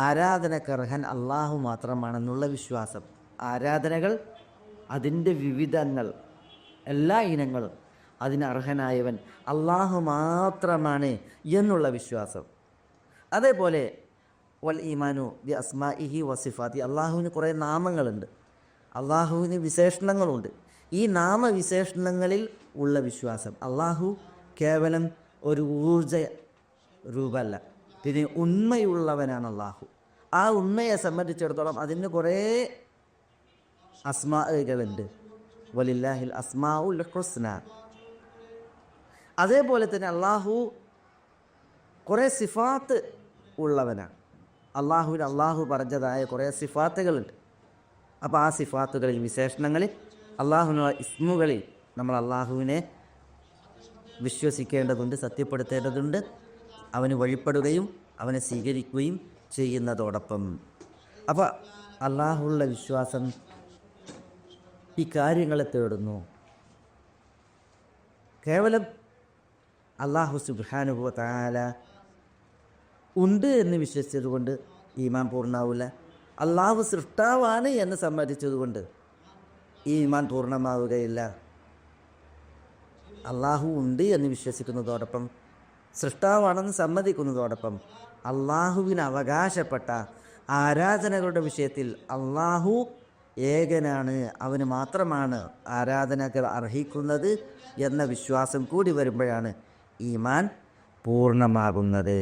ആരാധനക്കർഹൻ അള്ളാഹു മാത്രമാണെന്നുള്ള വിശ്വാസം. ആരാധനകൾ, അതിൻ്റെ വിവിധങ്ങൾ, എല്ലാ ഇനങ്ങളും അതിന് അർഹനായവൻ അള്ളാഹു മാത്രമാണ് എന്നുള്ള വിശ്വാസം. അതേപോലെ വൽ ഈമാനു ബി അസ്മാഇഹി വസിഫാത്തി, അള്ളാഹുവിന് കുറേ നാമങ്ങളുണ്ട്, അള്ളാഹുവിന് വിശേഷണങ്ങളുണ്ട്. ഈ നാമവിശേഷണങ്ങളിൽ ഉള്ള വിശ്വാസം. അള്ളാഹു കേവലം ഒരു ഊർജ രൂപമല്ല, പിന്നെ ഉണ്മയുള്ളവനാണ് അള്ളാഹു. ആ ഉണ്മയെ സംബന്ധിച്ചിടത്തോളം അതിന് കുറേ അസ്മാഉകളുണ്ട്. വലില്ലാഹിൽ അസ്മാഉൽ ഹുസ്ന. അതേപോലെ തന്നെ അള്ളാഹു കുറേ സിഫാത്ത് ഉള്ളവനാണ്. അള്ളാഹുവിന് അള്ളാഹു പറഞ്ഞതായ കുറേ സിഫാത്തുകളുണ്ട്. അപ്പോൾ ആ സിഫാത്തുകളിൽ, വിശേഷണങ്ങളിൽ, അള്ളാഹുവിനുള്ള ഇസ്മുകളിൽ നമ്മൾ അള്ളാഹുവിനെ വിശ്വസിക്കേണ്ടതുണ്ട്, സത്യപ്പെടുത്തേണ്ടതുണ്ട്. അവന് വഴിപ്പെടുകയും അവനെ സ്വീകരിക്കുകയും ചെയ്യുന്നതോടൊപ്പം അപ്പോൾ അള്ളാഹുള്ള വിശ്വാസം ഈ കാര്യങ്ങളെ തേടുന്നു. കേവലം അള്ളാഹു സുബ്ഹാനഹു വ തആല ഉണ്ട് എന്ന് വിശ്വസിച്ചതുകൊണ്ട് ഈമാൻ പൂർണ്ണമാവില്ല. അള്ളാഹു സൃഷ്ടാവാണ് എന്ന് സമ്മതിച്ചതുകൊണ്ട് ഈമാൻ പൂർണ്ണമാവുകയില്ല. അള്ളാഹു ഉണ്ട് എന്ന് വിശ്വസിക്കുന്നതോടൊപ്പം, സൃഷ്ടാവാണെന്ന് സമ്മതിക്കുന്നതോടൊപ്പം അള്ളാഹുവിന് അവകാശപ്പെട്ട ആരാധനകളുടെ വിഷയത്തിൽ അള്ളാഹു ഏകനാണ്, അവന് മാത്രമാണ് ആരാധനകൾ അർഹിക്കുന്നത് എന്ന വിശ്വാസം കൂടി വരുമ്പോഴാണ് ഈമാൻ പൂർണ്ണമാകുന്നത്.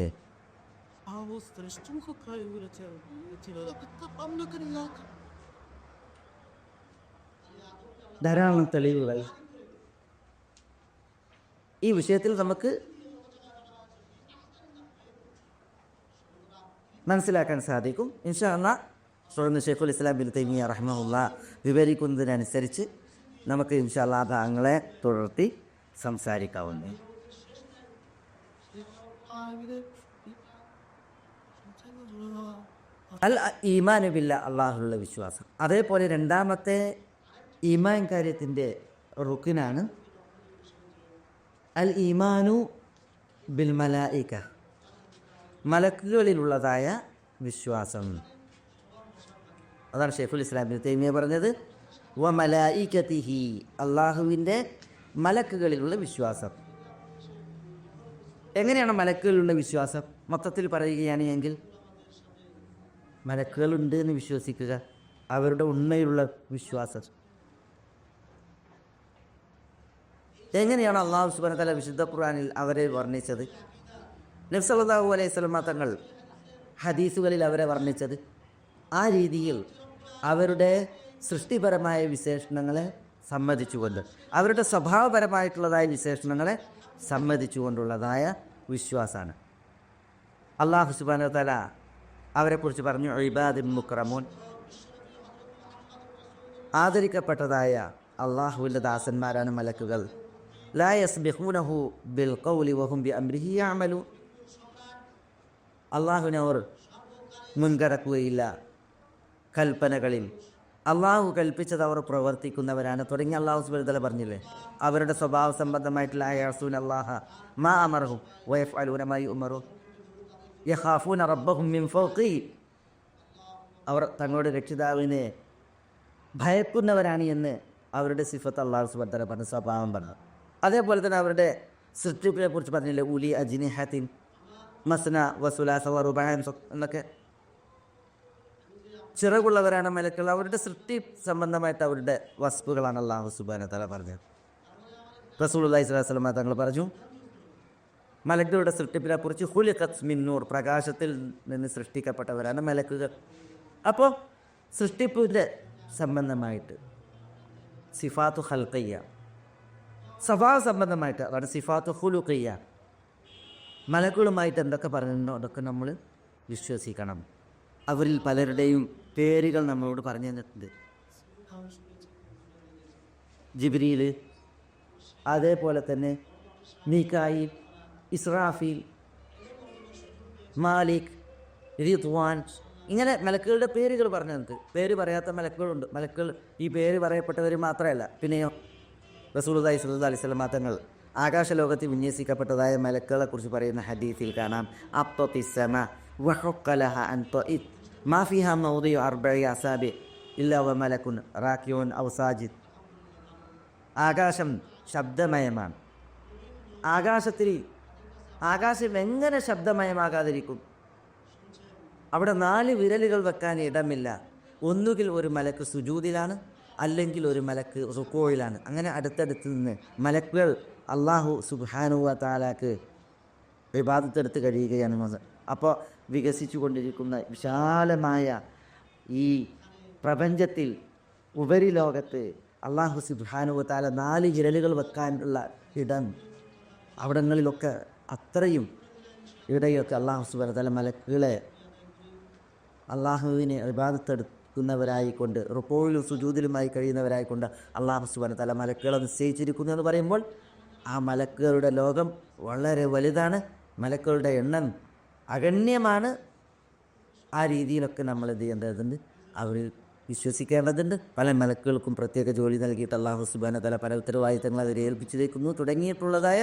ധാരാളം തെളിവുകൾ ഈ വിഷയത്തിൽ നമുക്ക് മനസ്സിലാക്കാൻ സാധിക്കും. ഇൻഷാ അല്ലാഹ് തുടർന്ന് ശൈഖുൽ ഇസ്ലാം ഇബ്നു തൈമിയ്യ റഹിമഹുല്ലാഹ് വിവരിക്കുന്നതിനനുസരിച്ച് നമുക്ക് ഇൻഷാ അല്ലാഹ് ഭാഗങ്ങളെ തുടർത്തി സംസാരിക്കാവുന്നു. അൽ ഈമാനു ബില്ലാ, അള്ളാഹുള്ള വിശ്വാസം. അതേപോലെ രണ്ടാമത്തെ ഈമാൻ കാര്യത്തിൻ്റെ റുക്കിനാണ് അൽ ഈമാനു ബിൽ മലായിക, മലക്കുകളിലുള്ളതായ വിശ്വാസം. അതാണ് ശൈഖുൽ ഇസ്ലാം ഇബ്നു തൈമിയ്യ പറഞ്ഞത്, വ മലായികതിഹി, അള്ളാഹുവിൻ്റെ മലക്കുകളിലുള്ള വിശ്വാസം. എങ്ങനെയാണ് മലക്കുകളിലുള്ള വിശ്വാസം? മൊത്തത്തിൽ പറയുകയാണ് എങ്കിൽ മലക്കുകളുണ്ട് എന്ന് വിശ്വസിക്കുക, അവരുടെ ഉണ്മയിലുള്ള വിശ്വാസം. എങ്ങനെയാണ് അള്ളാഹു സുബ്ഹാനഹു വ തആല വിശുദ്ധ ഖുർആനിൽ അവരെ വർണ്ണിച്ചത്? നബി സല്ലല്ലാഹു അലൈഹി വസല്ലം തങ്ങൾ ഹദീസുകളിൽ അവരെ വർണ്ണിച്ചത് ആ രീതിയിൽ അവരുടെ സൃഷ്ടിപരമായ വിശേഷണങ്ങളെ സമ്മതിച്ചുകൊണ്ട്, അവരുടെ സ്വഭാവപരമായിട്ടുള്ളതായ വിശേഷണങ്ങളെ സമ്മതിച്ചുകൊണ്ടുള്ളതായ വിശ്വാസമാണ്. അള്ളാഹു സുബ്ഹാനഹു വ തആല അവരെക്കുറിച്ച് പറഞ്ഞു, ഇബാദുൻ മുക്രമൂൻ, ആദരിക്കപ്പെട്ടതായ അള്ളാഹുവിൻ്റെ ദാസന്മാരാണ് മലക്കുകൾ. ലാ യസ്ബിഖൂനഹു ബിൽ ഖൗലി വഹും ബിഅംരിഹി യഅമലൂൻ, അള്ളാഹുവിനെ അവർ മുൻകടക്കുകയില്ല, കൽപ്പനകളിൽ അള്ളാഹു കൽപ്പിച്ചത് അവർ പ്രവർത്തിക്കുന്നവരാണ് തുടങ്ങി അള്ളാഹു സുബ്ഹാനഹു വ തആല പറഞ്ഞില്ലേ. അവരുടെ സ്വഭാവ സംബന്ധമായിട്ടുള്ള യഅസൂന അല്ലാഹ മാ അമറഹും വയഫ്അലൂന മാ യുഅമറൂൻ യഖാഫൂന റബ്ബഹും മിൻ ഫൗഖിഹി, അവർ തങ്ങളുടെ രക്ഷിതാവിനെ ഭയക്കുന്നവരാണ് എന്ന് അവരുടെ സിഫത്ത് അള്ളാഹു സുബ്ഹാനഹു വ തആല പറഞ്ഞ സ്വഭാവം പറഞ്ഞു. അതേപോലെ തന്നെ അവരുടെ സൃഷ്ടിപ്പിനെ കുറിച്ച് പറഞ്ഞില്ലേ, ഉലി അജ്നിഹത്തിൻ മസ്ന വസുലാസ വറുബഅ എന്നൊക്കെ, ചിറകുള്ളവരാണ് മലക്കുകൾ. അവരുടെ സൃഷ്ടി സംബന്ധമായിട്ട് അവരുടെ വസ്തുക്കളാണ് അള്ളാഹു സുബ്ഹാനഹു വ തആല പറഞ്ഞത്. റസൂലുള്ളാഹി സ്വല്ലല്ലാഹു അലൈഹി വസല്ലം തങ്ങൾ പറഞ്ഞു, മലക്കുകളുടെ സൃഷ്ടിപ്പിനെ കുറിച്ച് ഖുലിഖത് മിൻ നൂർ, പ്രകാശത്തിൽ നിന്ന് സൃഷ്ടിക്കപ്പെട്ടവരാണ് മലക്കുകൾ. അപ്പോൾ സൃഷ്ടിപ്പിൻ്റെ സംബന്ധമായിട്ട് സിഫാത്തു ഖൽഖിയ്യ, സ്വഭാവ സംബന്ധമായിട്ട് അതാണ് സിഫാത്തു ഖുലുഖിയ്യ. മലക്കുകളുമായിട്ട് എന്തൊക്കെ പറഞ്ഞിട്ടുണ്ടോ അതൊക്കെ നമ്മൾ വിശ്വസിക്കണം. അവരിൽ പലരുടെയും പേരുകൾ നമ്മളോട് പറഞ്ഞു തന്നിട്ടുണ്ട്. ജിബ്രീൽ, അതേപോലെ തന്നെ മീകായിൽ, ഇസ്രാഫീൽ, മാലിക്, റിദ്വാൻ, ഇങ്ങനെ മലക്കുകളുടെ പേരുകൾ പറഞ്ഞു തന്നിട്ട്. പേര് പറയാത്ത മലക്കുകളുണ്ട്. മലക്കുകൾ ഈ പേര് പറയപ്പെട്ടവർ മാത്രമല്ല, പിന്നെയോ റസൂലുള്ളാഹി സ്വല്ലല്ലാഹു അലൈഹി വസല്ലം തങ്ങൾ ആകാശലോകത്തിൽ വിന്യസിക്കപ്പെട്ടതായ മലക്കുകളെ കുറിച്ച് പറയുന്ന ഹദീസിൽ കാണാം, അത്വതിസ്സമ വഹുഖലഹ അൻ തഇത് മാ ഫിഹാ മൗദിഉ അർബഇ അസാബി ഇല്ലാ വ മലക്കുൻ റാക്കിഉൻ ഔ സാജിദ്. ആകാശം ശബ്ദമയമാണ്. ആകാശം എങ്ങനെ ശബ്ദമയമാകാതിരിക്കും? അവിടെ 4 വിരലുകൾ വെക്കാൻ ഇടമില്ല. ഒന്നുകിൽ ഒരു മലക്ക് സുജൂദിലാണ്, അല്ലെങ്കിൽ ഒരു മലക്ക് റുക്കോയിലാണ്. അങ്ങനെ അടുത്തടുത്ത് നിന്ന് മലക്കുകൾ അള്ളാഹു സുബ്ഹാനഹു വ തആലക്ക് ഇബാദത്തെടുത്ത് കഴിയുകയാണ്. അപ്പോൾ വികസിച്ചു കൊണ്ടിരിക്കുന്ന വിശാലമായ ഈ പ്രപഞ്ചത്തിൽ ഉപരിലോകത്ത് അള്ളാഹു സുബ്ഹാനഹു വ തആല 4 വിരലുകൾ വെക്കാനുള്ള ഇടം, അവിടങ്ങളിലൊക്കെ അത്രയും ഇവിടെയൊക്കെ അള്ളാഹു സുബ്ഹാനഹു വ തആല മലക്കുകളെ അള്ളാഹുവിനെ ഇബാദത്തെടുക്കുന്നവരായിക്കൊണ്ട്, റുക്കോയിലും സുജൂദിലുമായി കഴിയുന്നവരായിക്കൊണ്ട് അള്ളാഹു സുബ്ഹാനഹു വ തആല മലക്കുകളെ നിശ്ചയിച്ചിരിക്കുന്നു എന്ന് പറയുമ്പോൾ ആ മലക്കുകളുടെ ലോകം വളരെ വലുതാണ്. മലക്കുകളുടെ എണ്ണം അഗണ്യമാണ്. ആ രീതിയിലൊക്കെ നമ്മൾ എന്ത് ചെയ്യേണ്ടതുണ്ട്? അവരിൽ വിശ്വസിക്കേണ്ടതുണ്ട്. പല മലക്കുകൾക്കും പ്രത്യേക ജോലി നൽകിയിട്ട് അള്ളാഹു സുബ്ഹാനഹു വ തആല പല ഉത്തരവാദിത്തങ്ങൾ അവരെ ഏൽപ്പിച്ചിരിക്കുന്നു തുടങ്ങിയിട്ടുള്ളതായ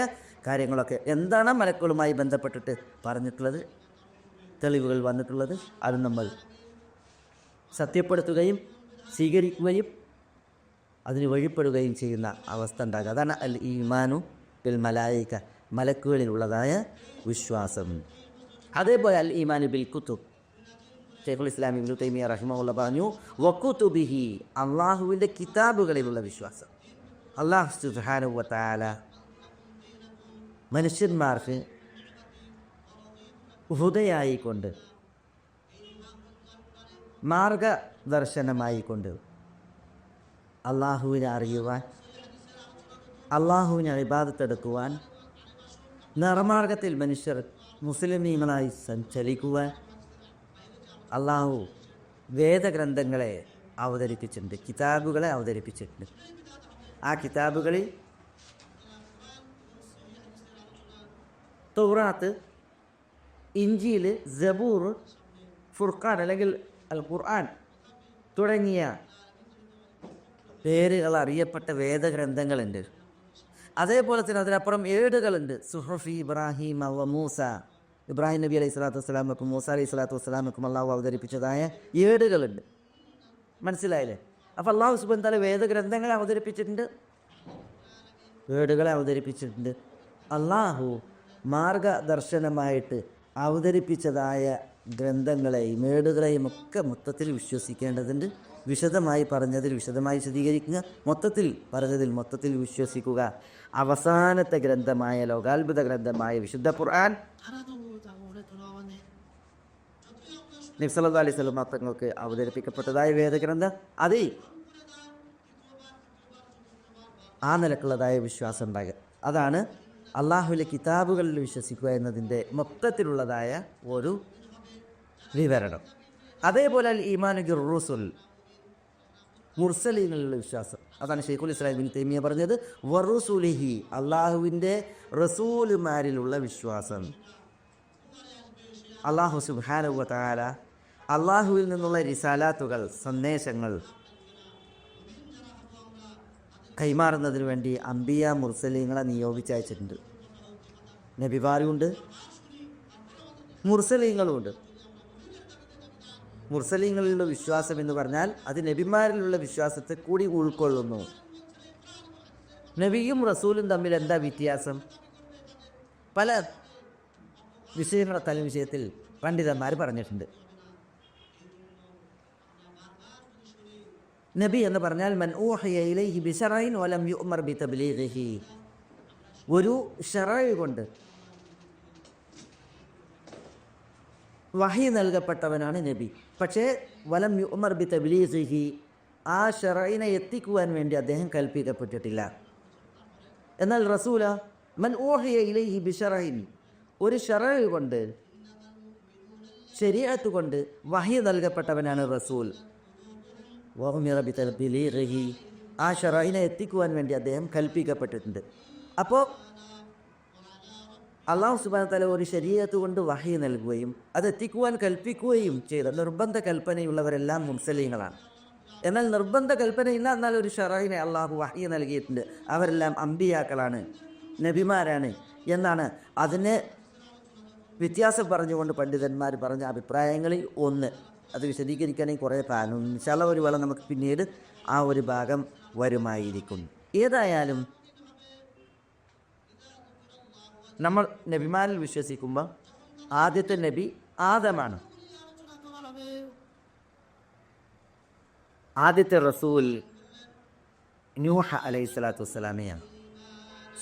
കാര്യങ്ങളൊക്കെ എന്താണ് മലക്കുകളുമായി ബന്ധപ്പെട്ടിട്ട് പറഞ്ഞിട്ടുള്ളത്, തെളിവുകൾ വന്നിട്ടുള്ളത്, അത് നമ്മൾ സത്യപ്പെടുത്തുകയും സ്വീകരിക്കുകയും അതിന് വഴിപ്പെടുകയും ചെയ്യുന്ന അവസ്ഥ ഉണ്ടാകുക. അതാണ് അൽ ഈമാനു ബിൽ മലായിക, മലക്കുകളിലുള്ളതായ വിശ്വാസം. അതേപോലെ അൽ ഈമാനു ബിൽ കുത്തുബ്, ഷെയ്ഖുൽ ഇസ്ലാം ഇബ്നു തൈമിയ്യ റഹിമഹുല്ലാഹ് പറഞ്ഞു, വകുതുബിഹി, അള്ളാഹുവിൻ്റെ കിതാബുകളിലുള്ള വിശ്വാസം. അള്ളാഹു സുബ്ഹാനഹു വ തആല മനുഷ്യന്മാർക്ക് ഹുദയായിക്കൊണ്ട്, മാർഗദർശനമായിക്കൊണ്ട് അള്ളാഹുവിനെ അറിയുവാൻ, അള്ളാഹുവിനെ ഇബാദത്തെടുക്കുവാൻ, നിർമാർഗത്തിൽ മനുഷ്യർ മുസ്ലിമീങ്ങളായി സഞ്ചരിക്കുവാൻ അള്ളാഹു വേദഗ്രന്ഥങ്ങളെ അവതരിപ്പിച്ചിട്ടുണ്ട്, കിതാബുകളെ അവതരിപ്പിച്ചിട്ടുണ്ട്. ആ കിതാബുകളിൽ തൗറാത്ത്, ഇഞ്ചീൽ, സബൂർ, ഫുർഖാൻ അല്ലെങ്കിൽ അൽ ഖുർആൻ തുടങ്ങിയ പേരുകൾ അറിയപ്പെട്ട വേദഗ്രന്ഥങ്ങളുണ്ട്. അതേപോലെ തന്നെ അതിനപ്പുറം ഏടുകളുണ്ട്. സുഹഫി ഇബ്രാഹിം വ മൂസ, ഇബ്രാഹിം നബി അലൈഹി സ്വലാത്തു വസ്സലാമക്കും മൂസ അലൈഹി സ്വലാത്തു വസ്സലാമക്കും അള്ളാഹു അവതരിപ്പിച്ചതായ ഏടുകളുണ്ട്. മനസ്സിലായില്ലേ? അപ്പോൾ അള്ളാഹു സുബ്ഹാനഹു വ തആല വേദഗ്രന്ഥങ്ങളെ അവതരിപ്പിച്ചിട്ടുണ്ട്, ഏടുകളെ അവതരിപ്പിച്ചിട്ടുണ്ട്. അള്ളാഹു മാർഗദർശനമായിട്ട് അവതരിപ്പിച്ചതായ ഗ്രന്ഥങ്ങളെയും ഏടുകളെയും ഒക്കെ മൊത്തത്തിൽ വിശ്വസിക്കേണ്ടതുണ്ട്. വിശദമായി പറഞ്ഞതിൽ വിശദമായി വിശദീകരിക്കുക, മൊത്തത്തിൽ പറഞ്ഞതിൽ മൊത്തത്തിൽ വിശ്വസിക്കുക. അവസാനത്തെ ഗ്രന്ഥമായ, ലോകാത്ഭുത ഗ്രന്ഥമായ വിശുദ്ധ ഖുർആൻ നബി സല്ലല്ലാഹു അലൈഹി വസല്ലം തങ്ങൾക്ക് അവതരിപ്പിക്കപ്പെട്ടതായ വേദഗ്രന്ഥം, അത് ആ നിലക്കുള്ളതായ വിശ്വാസം ഉണ്ടാകുക. അതാണ് അള്ളാഹുവിലെ കിതാബുകളിൽ വിശ്വസിക്കുക എന്നതിൻ്റെ മൊത്തത്തിലുള്ളതായ ഒരു വിവരണം. അതേപോലെ അൽ ഈമാനു ബിർ-റുസുൽ, മുർസലീങ്ങളിലുള്ള വിശ്വാസം. അതാണ് ഷെയ്ഖുൽ ഇസ്ലാം ഇബ്നു തൈമിയ്യ പറഞ്ഞത്, വറുസുലിഹി, അള്ളാഹുവിൻ്റെ റസൂലുമാരിലുള്ള വിശ്വാസം. അള്ളാഹു സുബ്ഹാനഹു വ തആല അള്ളാഹുവിൽ നിന്നുള്ള റിസാലാത്തുകൾ, സന്ദേശങ്ങൾ കൈമാറുന്നതിന് വേണ്ടി അംബിയ മുർസലീങ്ങളെ നിയോഗിച്ചയച്ചിട്ടുണ്ട്. നബിമാരുമുണ്ട്, മുർസലീങ്ങളുമുണ്ട്. മുർസലീങ്ങളിലുള്ള വിശ്വാസം എന്ന് പറഞ്ഞാൽ അത് നബിമാരിലുള്ള വിശ്വാസത്തെ കൂടി ഉൾക്കൊള്ളുന്നു. നബിയും റസൂലും തമ്മിൽ എന്താ വ്യത്യാസം? പല വിഷയത്തിൽ പണ്ഡിതന്മാർ പറഞ്ഞിട്ടുണ്ട്. നബി എന്ന് പറഞ്ഞാൽ മൻ ഊഹിയ ഇലൈഹി ബിശറഇൻ വലം യുഅ്മർ ബിതബ്ലീഗിഹി, ഒരു ശറഅ് കൊണ്ട് വഹി നൽകപ്പെട്ടവനാണ് നബി. പക്ഷേ വലം യുഅ്മർ ബിതബ്ലീഗിഹി, ആ ശറഇനെ എത്തിക്കുവാൻ വേണ്ടി അദ്ദേഹം കൽപ്പിക്കപ്പെട്ടിട്ടില്ല. എന്നാൽ റസൂല മൻ ഊഹിയ ഇലൈഹി ബിശറഇൻ, ഒരു ശറഅ് കൊണ്ട്, ശരീഅത്ത് കൊണ്ട് വഹി നൽകപ്പെട്ടവനാണ് റസൂൽ. വഉമിറ ബിതബ്ലീഗിഹി, ആ ശറഇനെ എത്തിക്കുവാൻ വേണ്ടി അദ്ദേഹം കൽപ്പിക്കപ്പെട്ടിട്ടുണ്ട്. അപ്പോൾ അള്ളാഹു സുബ്ഹാനഹു വ തആല ഒരു ശരീഅത്ത് കൊണ്ട് വഹി നൽകുകയും അത് എത്തിക്കുവാൻ കൽപ്പിക്കുകയും ചെയ്ത നിർബന്ധ കൽപ്പനയുള്ളവരെല്ലാം മുർസലീങ്ങളാണ്. എന്നാൽ നിർബന്ധ കൽപ്പനയില്ല, എന്നാൽ ഒരു ശറഇനെ അള്ളാഹു വഹി നൽകിയിട്ടുണ്ട്, അവരെല്ലാം അമ്പിയാക്കളാണ്, നബിമാരാണ് എന്നാണ്. അതിനെ വ്യത്യാസം പറഞ്ഞുകൊണ്ട് പണ്ഡിതന്മാർ പറഞ്ഞ അഭിപ്രായങ്ങളിൽ ഒന്ന്. അത് വിശദീകരിക്കുകയാണെങ്കിൽ കുറേ പാനും ഇൻഷാ അല്ലാഹ് ഒരു വേള നമുക്ക് പിന്നീട് ആ ഒരു ഭാഗം വരുമായിരിക്കും. ഏതായാലും നമ്മൾ നബിമാരിൽ വിശ്വസിക്കുമ്പോൾ ആദ്യത്തെ നബി ആദമാണ്. ആദ്യത്തെ റസൂൽ നൂഹ് അലൈഹി സ്വലാത്തു വസ്സലാമയാണ്.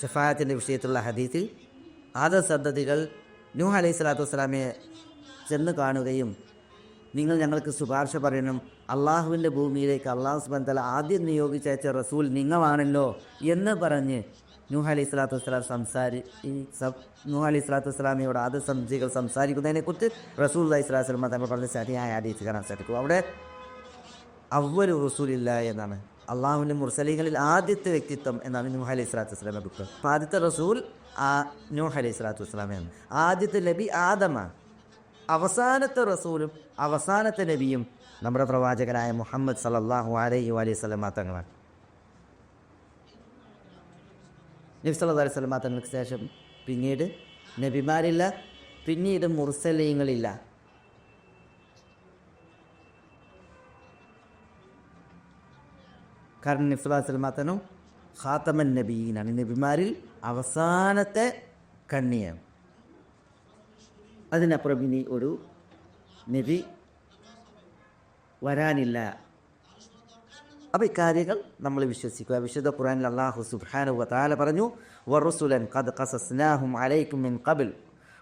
ശഫാഅത്തിൻ്റെ വിഷയത്തിലുള്ള ഹദീസിൽ ആദം സന്തതികൾ നൂഹ് അലൈഹി സ്വലാത്തു വസ്സലാമയെ ചെന്ന് കാണുകയും നിങ്ങൾ ഞങ്ങൾക്ക് ശുപാർശ പറയണം, അള്ളാഹുവിൻ്റെ ഭൂമിയിലേക്ക് അള്ളാഹു സുബ്ഹാനഹു വ തആല ആദ്യം നിയോഗിച്ചയച്ച റസൂൽ നിങ്ങളാണല്ലോ എന്ന് പറഞ്ഞ് നൂഹ് അലൈഹി സ്വലാത്തു വസ്സലാം നൂഹ് അലൈഹി സ്വലാത്തു വസ്സലാമയോട് ആദ്യ സന്തതികൾ സംസാരിക്കുന്നതിനെക്കുറിച്ച് റസൂലുള്ളാഹി സ്വല്ലല്ലാഹു അലൈഹി വസല്ലം തങ്ങൾ പറഞ്ഞ ശരിയായ ഹദീസ് കാണാൻ സാധിക്കും. അവിടെ അവ്വലു റസൂലില്ല എന്നാണ്, അള്ളാഹുവിൻ്റെ മുർസലീങ്ങളിൽ ആദ്യത്തെ വ്യക്തിത്വം എന്നാണ് നൂഹ് അലൈഹി സ്വലാത്തു വസ്സലാമയുടെ ബുക്ക്. അപ്പോൾ ആദ്യത്തെ റസൂൽ നൂഹ് അലൈഹി സ്വലാത്തു വസ്സലാമയാണ്. ആദ്യത്തെ നബി ആദമാണ്. അവസാനത്തെ റസൂലും അവസാനത്തെ നബിയും നമ്മുടെ പ്രവാചകനായ മുഹമ്മദ് സല്ലല്ലാഹു അലൈഹി വസല്ലം തങ്ങളാണ്. നബി സല്ലല്ലാഹു അലൈഹി വസല്ലം തങ്ങൾക്ക് ശേഷം പിന്നീട് നബിമാരില്ല, പിന്നീട് മുർസലീങ്ങളില്ല. കാരണം നബി സല്ലല്ലാഹു അലൈഹി വസല്ലം തനും ഖാതമൻ നബിയീനാണ്, നബിമാരിൽ അവസാനത്തെ കണ്ണിയാണ്. അതിനപ്പുറം ഇനി ഒരു നബി വരാനില്ല. അപ്പോൾ ഇക്കാര്യങ്ങൾ നമ്മൾ വിശ്വസിക്കുക. വിശുദ്ധ ഖുർആനിൽ അല്ലാഹു സുബ്ഹാനഹു വ തആല പറഞ്ഞു, വറുസുലൻ ഖദ് ഖസസ്നാഹും അലൈക്കും മിൻ ഖബൽ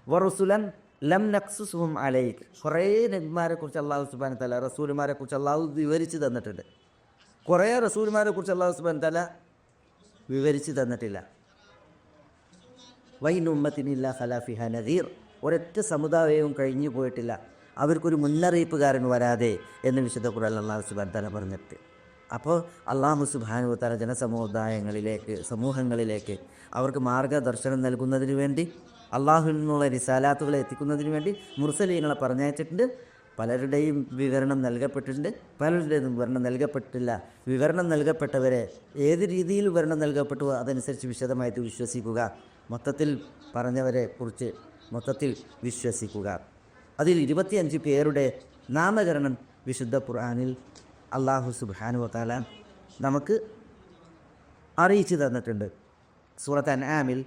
വറുസുലൻ ലം നഖ്സുസുഹും അലൈക്. കുറേ നബിമാരെ കുറിച്ച് അല്ലാഹു സുബ്ഹാനഹു വ തആല, റസൂലുമാരെ കുറിച്ച് അല്ലാഹു വിവരിച്ച് തന്നിട്ടുണ്ട്. കുറേ റസൂലുമാരെ കുറിച്ച് അല്ലാഹു സുബ്ഹാനഹു വ തആല വിവരിച്ച് തന്നിട്ടില്ല. വൈൻ ഉമ്മത്തിനില്ല ഖലാഫിഹ നദീർ. ഒരൊറ്റ സമുദായവും കഴിഞ്ഞു പോയിട്ടില്ല അവർക്കൊരു മുന്നറിയിപ്പുകാരൻ വരാതെ എന്ന് വിശുദ്ധ ഖുർആനിൽ അല്ലാഹു സുബ്ഹാനഹു വ തആല പറഞ്ഞിട്ട്. അപ്പോൾ അല്ലാഹു സുബ്ഹാനഹു വ തആല ജനസമുദായങ്ങളിലേക്ക്, സമൂഹങ്ങളിലേക്ക് അവർക്ക് മാർഗദർശനം നൽകുന്നതിന് വേണ്ടി, അള്ളാഹുവിൽ നിന്നുള്ള റിസാലാത്തുകളെ എത്തിക്കുന്നതിന് വേണ്ടി മുർസലീങ്ങളെ പറഞ്ഞയച്ചിട്ടുണ്ട്. പലരുടെയും വിവരണം നൽകപ്പെട്ടിട്ടുണ്ട്, പലരുടെയും വിവരണം നൽകപ്പെട്ടില്ല. വിവരണം നൽകപ്പെട്ടവരെ ഏത് രീതിയിൽ വിവരണം നൽകപ്പെട്ടുവോ അതനുസരിച്ച് വിശദമായിട്ട് വിശ്വസിക്കുക. മൊത്തത്തിൽ പറഞ്ഞവരെ കുറിച്ച് മൊത്തത്തിൽ വിശ്വസിക്കുക. അതിൽ 25 പേരുടെ നാമകരണം വിശുദ്ധ ഖുർആനിൽ അല്ലാഹു സുബ്ഹാനഹു വ തആല നമുക്ക് അറിയിച്ചു തന്നിട്ടുണ്ട്. സൂറത്ത് അൻആമിൽ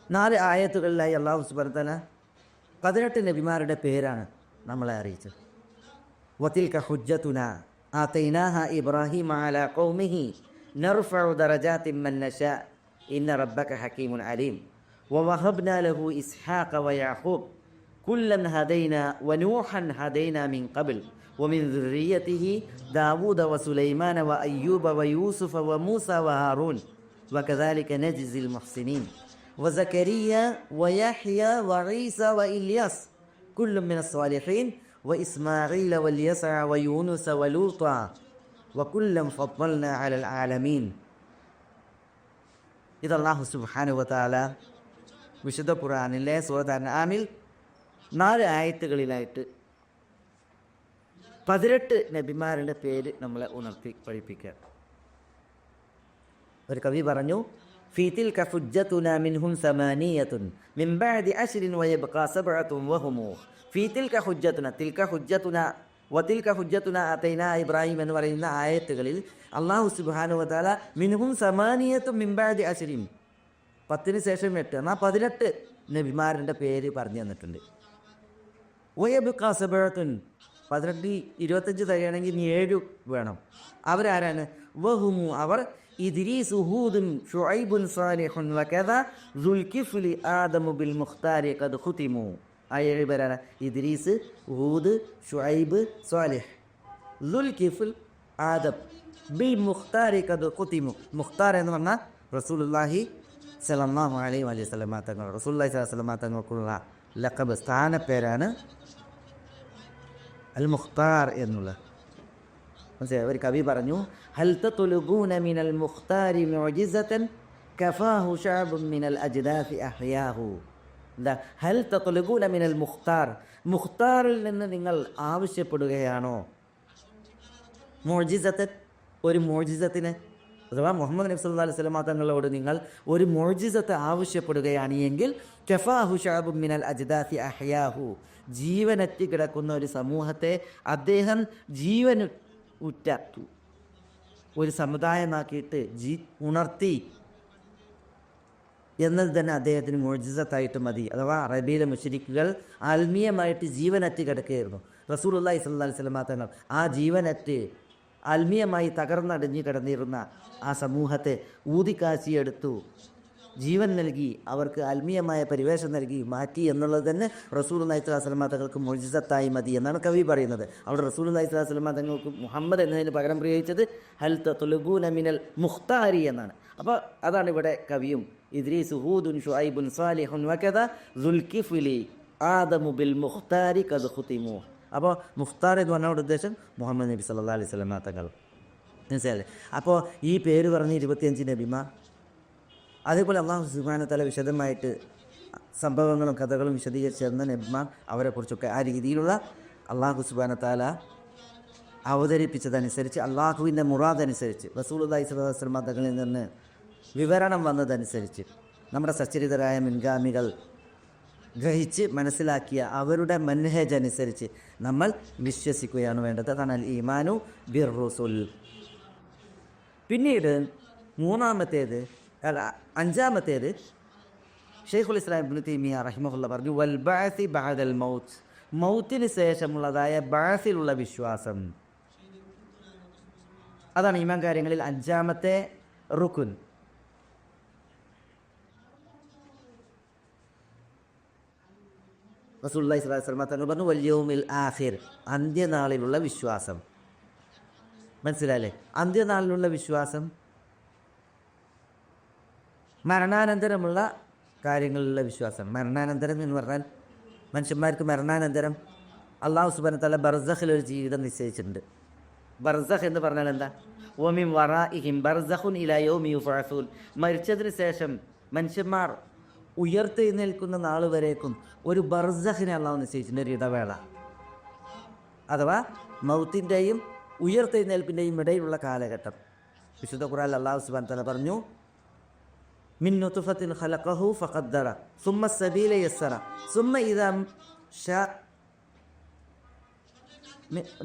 4 ആയത്തുകളിലായി അല്ലാഹു സുബ്ഹാനഹു വ തആല 18 നബിമാരുടെ പേരാണ് നമ്മളെ അറിയിച്ചത്. വതിൽക ഹുജ്ജതുനാ ആതൈനാഹ ഇബ്രാഹീമ അലാ ഖൗമിഹി നർഫഉ ദറജാതിൻ മൻ നശാ ഇന്ന റബ്ബക ഹകീമുൻ അലീം വവഹബ്നാ ലഹു ഇസ്ഹാഖ വയഅഖൂബ് കുല്ലൻ ഹദൈനാ വനൂഹൻ ഹദൈനാ മിൻ ഖബൽ വമിൻ ദുർരിയ്യതിഹി ദാവൂദ വസുലൈമാന വഅയ്യൂബ വയൂസുഫ വമൂസ വഹാറൂൻ വകദാലിക നജ്സിൽ മുഹ്സിനീൻ വസകരിയ്യ വയഹ്യ വഈസ വഇല്യാസ് കുല്ലും മിനസ് സ്വാലിഹീൻ വഇസ്മാഈല വൽയസഅ വയൂനുസ വലൂത വകുല്ലൻ ഫദ്ദൽനാ അലൽ ആലമീൻ. ഇത് അല്ലാഹു സുബ്ഹാനഹു വ തആല വിശുദ്ധ ഖുർആനിലെ സൂറത്ത് അൻആമിൽ 4 ആയത്തുകളിലായിട്ട് 18 നബിമാരുടെ പേര് നമ്മളെ ഉണർത്തി പഠിപ്പിക്കുക. ഒരു കവി പറഞ്ഞു, ഫീ തിൽക ഹുജ്ജതുനാ മിൻഹും സമാനിയത്തുൻ മിൻ ബഅദി അശ്രിൻ വയബ്ഖാ സബ്അത്തുൻ വഹും ഫീ തിൽക ഹുജ്ജതുനാ. തിൽക ഹുജ്ജതുനാ വതിൽക ഹുജ്ജതുനാ ആതൈനാ ഇബ്രാഹിം എന്ന് പറയുന്ന ആയത്തുകളിൽ അല്ലാഹു സുബ്ഹാനഹു വ തആല മിൻഹും സമാനിയത്തുൻ മിൻ ബഅദി അശ്രിൻ, 10 ശേഷം 8 എന്നാൽ 18 നബിമാരുടെ പേര് പറഞ്ഞു തന്നിട്ടുണ്ട്. വയബ്ഖാ സബ്അത്തുൻ 18 25 തയ്യണമെങ്കിൽ ഇനി 7 വേണം. അവരാരാണ്? വഹും അവർ ഇദ്രീസ് ഹൂദുൻ ശുഐബുൻ സാലിഹുൻ വകദാ ദുൽകിഫ്ലി ആദമു ബിൽ മുഖ്താരി ഖദ് ഖുതിമു. ആ 7 പേരാണ് ഇദ്രീസ്, ഹൂദ്, ശുഐബ്, സാലിഹ്. ദുൽകിഫ്ൽ, ആദം, ബിൽ മുഖ്താരി ഖദ് ഖുതിമു. മുഖ്താർ എന്ന് പറഞ്ഞാൽ റസൂലുള്ളാഹി സ്വല്ലല്ലാഹു അലൈഹി വസല്ലം തങ്ങൾ. റസൂലുള്ളാഹി സ്വല്ലല്ലാഹു അലൈഹി വസല്ലം തങ്ങൾക്കുള്ള ലഖബ്, സ്ഥാനപ്പേരാണ് അൽ മുഖ്താർ എന്നുള്ള. മനസ്സിലായി? ഒരു കവി പറഞ്ഞു, ഹൽ തത്ലുബൂന മിനൽ മുഖ്താരി മുഅ്ജിസതൻ കഫാഹു ശഅബുൻ മിനൽ അജ്ദാഫി അഹ്യാഹു. എന്താ? ഹൽ തത്ലുബൂന മിനൽ മുഖ്താർ, മുഖ്താറിൽ നിന്ന് നിങ്ങൾ ആവശ്യപ്പെടുകയാണോ മുഅ്ജിസതൻ, ഒരു മുഅ്ജിസത്തിനെ, അഥവാ മുഹമ്മദ് നബി സല്ലല്ലാഹു അലൈഹി വസല്ലം തങ്ങളോട് നിങ്ങൾ ഒരു മുഅ്ജിസത്ത് ആവശ്യപ്പെടുകയാണ് എങ്കിൽ കഫാഹു ശഅബുൻ മിനൽ അജ്ദാഫി അഹ്യാഹു, ജീവനറ്റ് കിടക്കുന്ന ഒരു സമൂഹത്തെ അദ്ദേഹം ജീവൻ ഉറ്റു ഒരു സമുദായമാക്കിയിട്ട് ഉണർത്തി എന്നത് തന്നെ അദ്ദേഹത്തിന് മുഅ്ജിസത്തായിട്ട് മതി. അഥവാ അറബിയിലെ മുശ്രിക്കുകൾ ആത്മീയമായിട്ട് ജീവനറ്റ് കിടക്കുകയായിരുന്നു. റസൂലുള്ളാഹി സ്വല്ലല്ലാഹു അലൈഹി വസല്ലം തങ്ങൾ ആ ജീവനറ്റ് ആത്മീയമായി തകർന്നടിഞ്ഞ് കിടന്നിരുന്ന ആ സമൂഹത്തെ ഊതിക്കാശിയെടുത്തു, ജീവൻ നൽകി, അവർക്ക് ആത്മീയമായ പരിവേഷം നൽകി മാറ്റി എന്നുള്ളത് തന്നെ റസൂലുള്ളാഹി സ്വല്ലല്ലാഹു അലൈഹി വസല്ലം തങ്ങൾക്ക് മുഅ്ജിസത്തായി മതി എന്നാണ് കവി പറയുന്നത്. അവിടെ റസൂലുള്ളാഹി സ്വല്ലല്ലാഹു അലൈഹി വസല്ലം തങ്ങൾക്ക് മുഹമ്മദ് എന്നതിന് പകരം പ്രയോഗിച്ചത് ഹൽ തത്ലുബൂന മിനൽ മുഖ്താരി എന്നാണ്. അപ്പോൾ അതാണ് ഇവിടെ കവിയും ഇദ്രീസ് ഹൂദുൻ ശുഐബുൻ സാലിഹുൻ വകദാ ദുൽകിഫ്ലി ആദമു ബിൽ മുഖ്താരി ഖദ് ഖുതിമു. അപ്പോൾ മുഖ്താർ എന്ന് പറഞ്ഞ ഉദ്ദേശം മുഹമ്മദ് നബി സല്ലല്ലാഹു അലൈഹി വസല്ലം തങ്ങൾ. മനസ്സിലായില്ലേ? അപ്പോൾ ഈ പേര് പറഞ്ഞ് 25 നബിമാർ, അതേപോലെ അല്ലാഹു സുബ്ഹാനഹു വ തആല വിശദമായിട്ട് സംഭവങ്ങളും കഥകളും വിശദീകരിച്ചിരുന്ന നബിമാർ, അവരെക്കുറിച്ചൊക്കെ ആ രീതിയിലുള്ള അല്ലാഹു സുബ്ഹാനഹു വ തആല അവതരിപ്പിച്ചതനുസരിച്ച്, അള്ളാഹുവിൻ്റെ മുറാദനുസരിച്ച്, റസൂലുള്ളാഹി സ്വല്ലല്ലാഹു അലൈഹി വസല്ലം തങ്ങളിൽ നിന്ന് വിവരണം വന്നതനുസരിച്ച് നമ്മുടെ സച്ചരിതരായ മുൻഗാമികൾ ഗ്രഹിച്ച് മനസ്സിലാക്കിയ അവരുടെ മൻഹജ് അനുസരിച്ച് നമ്മൾ വിശ്വസിക്കുകയാണ് വേണ്ടത്. അതാണ് അൽ ഈമാനു ബിർ റുസുൽ. പിന്നീട് അഞ്ചാമത്തേത് ഷെയ്ഖുൽ ഇസ്ലാം ഇബ്നു തൈമിയ്യ റഹിമഹുല്ലാഹ് പറഞ്ഞു, വൽ ബഅസി ബഅദൽ മൗത്ത് മൗത്തിന് ശേഷമുള്ളതായ ബഅസിലുള്ള വിശ്വാസം. അതാണ് ഈമാൻ കാര്യങ്ങളിൽ 5-ാമത്തെ റുക്കുൻ. റസൂലുള്ളാഹി സ്വല്ലല്ലാഹു അലൈഹി വസല്ലം തങ്ങൾ പറഞ്ഞു വൽ യൗമിൽ ആഖിർ, അന്ത്യനാളിലുള്ള വിശ്വാസം. മനസ്സിലായില്ലേ? അന്ത്യനാളിലുള്ള വിശ്വാസം മരണാനന്തരമുള്ള കാര്യങ്ങളിലുള്ള വിശ്വാസം. മരണാനന്തരം എന്ന് പറഞ്ഞാൽ മനുഷ്യന്മാർക്ക് മരണാനന്തരം അള്ളാഹു സുബ്ഹാനഹു വ തആല ബർസഖിലൊരു ജീവിതം നിശ്ചയിച്ചിട്ടുണ്ട്. ബർസഖ് എന്ന് പറഞ്ഞാൽ എന്താ? വമിൻ വറാഇഹിം ബർസഖുൻ ഇലാ യൗമി യുബ്അസൂൻ. മരിച്ചതിന് ശേഷം മനുഷ്യന്മാർ ഉയർത്തെഴുന്നേൽക്കുന്ന നാൾ വരേക്കും ഒരു ബർസഖിനെ അള്ളാഹു നിശ്ചയിച്ചിട്ടുണ്ട്, ഒരു ഇടവേള. അഥവാ മൗത്തിൻ്റെയും ഉയർത്തെഴുന്നേൽപ്പിൻ്റെയും ഇടയിലുള്ള കാലഘട്ടം. വിശുദ്ധ ഖുർആനിൽ അള്ളാഹു സുബ്ഹാനഹു വ തആല പറഞ്ഞു മിൻ നുത്ഫത്തിൻ ഖലഖഹു ഫഖദ്ദറ സുമ്മ സബീല യസ്സറ സുമ്മ ഇദാ ഷാ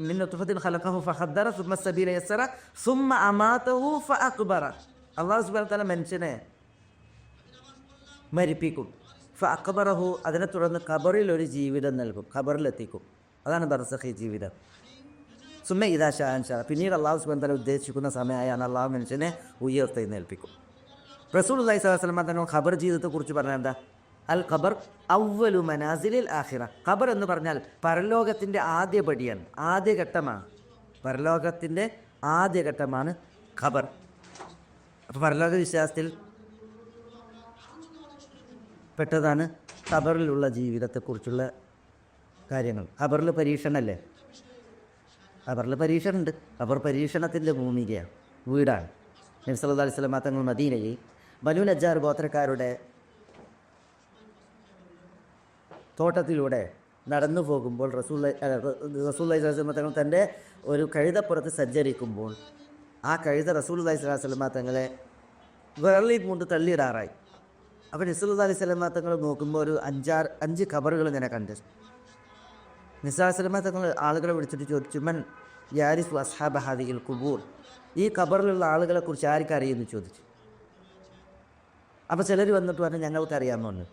മിൻ നുത്ഫത്തിൻ ഖലഖഹു ഫഖദ്ദറ സുമ്മ സബീല യസ്സറ സുമ്മ അമാതഹു ഫഅഖ്ബറ. അള്ളാഹു സുബ്ഹാനഹു വ തആല മനുഷ്യനെ മരിപ്പിക്കും. ഫഅഖ്ബറഹു, അതിനെ തുടർന്ന് ഖബറിൽ ഒരു ജീവിതം നൽകും, ഖബറിലെത്തിക്കും. അതാണ് ബർസഖി ജീവിതം. സുമ്മ ഇദാ ഷാ അൻശറ, പിന്നീട് അള്ളാഹു സുബ്ഹാനഹു വ തആല ഉദ്ദേശിക്കുന്ന സമയമായാണ് അള്ളാഹു മനുഷ്യനെ ഉയർത്തെഴുന്നേൽപ്പിക്കും. റസൂലുള്ളാഹി സ്വല്ലല്ലാഹു അലൈഹി വസല്ലം തങ്ങൾ ഖബർ ജീവിതത്തെക്കുറിച്ച് പറഞ്ഞാൽ എന്താ? അൽ ഖബർ അവ്വലു മനാസിലിൽ ആഖിറ. ഖബർ എന്ന് പറഞ്ഞാൽ പരലോകത്തിൻ്റെ ആദ്യ പടിയാണ്, ആദ്യഘട്ടമാണ്. പരലോകത്തിൻ്റെ ആദ്യഘട്ടമാണ് ഖബർ. അപ്പോൾ പരലോക വിശ്വാസത്തിൽ പെട്ടതാണ് ഖബറിലുള്ള ജീവിതത്തെക്കുറിച്ചുള്ള കാര്യങ്ങൾ. ഖബറിൽ പരീക്ഷണമല്ലേ? ഖബറിൽ പരീക്ഷണമുണ്ട്. ഖബർ പരീക്ഷണത്തിൻ്റെ ഭൂമികയാണ്, വീടാണ്. നബി സല്ലല്ലാഹു അലൈഹി വസല്ലം തങ്ങൾ മദീനയിൽ ബനൂ നജ്ജാർ ഗോത്രക്കാരുടെ തോട്ടത്തിലൂടെ നടന്നു പോകുമ്പോൾ റസൂലുള്ളാഹി സ്വല്ലല്ലാഹു അലൈഹി വസല്ലം തങ്ങൾ തൻ്റെ ഒരു കഴുതപ്പുറത്ത് സഞ്ചരിക്കുമ്പോൾ ആ കഴുത റസൂലുള്ളാഹി സ്വല്ലല്ലാഹു അലൈഹി വസല്ലം തങ്ങളെ വിരളിൽ കൊണ്ട് തള്ളിയിടാറായി. അപ്പോൾ നബി സല്ലല്ലാഹു അലൈഹി വസല്ലം തങ്ങൾ നോക്കുമ്പോൾ ഒരു 5 ഖബറുകൾ ഇങ്ങനെ കണ്ടു. നബി സല്ലല്ലാഹു അലൈഹി വസല്ലം തങ്ങൾ ആളുകളെ വിളിച്ചിട്ട് ചോദിച്ചു മൻ യാരിഫു അസ്ഹാബ ഹാദിഹിൽ ഖുബൂർ, ഈ ഖബറിലുള്ള ആളുകളെക്കുറിച്ച് ആർക്കറിയുമെന്ന് ചോദിച്ചു. അപ്പോൾ ചിലർ വന്നിട്ട് പറഞ്ഞു ഞങ്ങൾക്കറിയാമെന്ന് പറഞ്ഞു.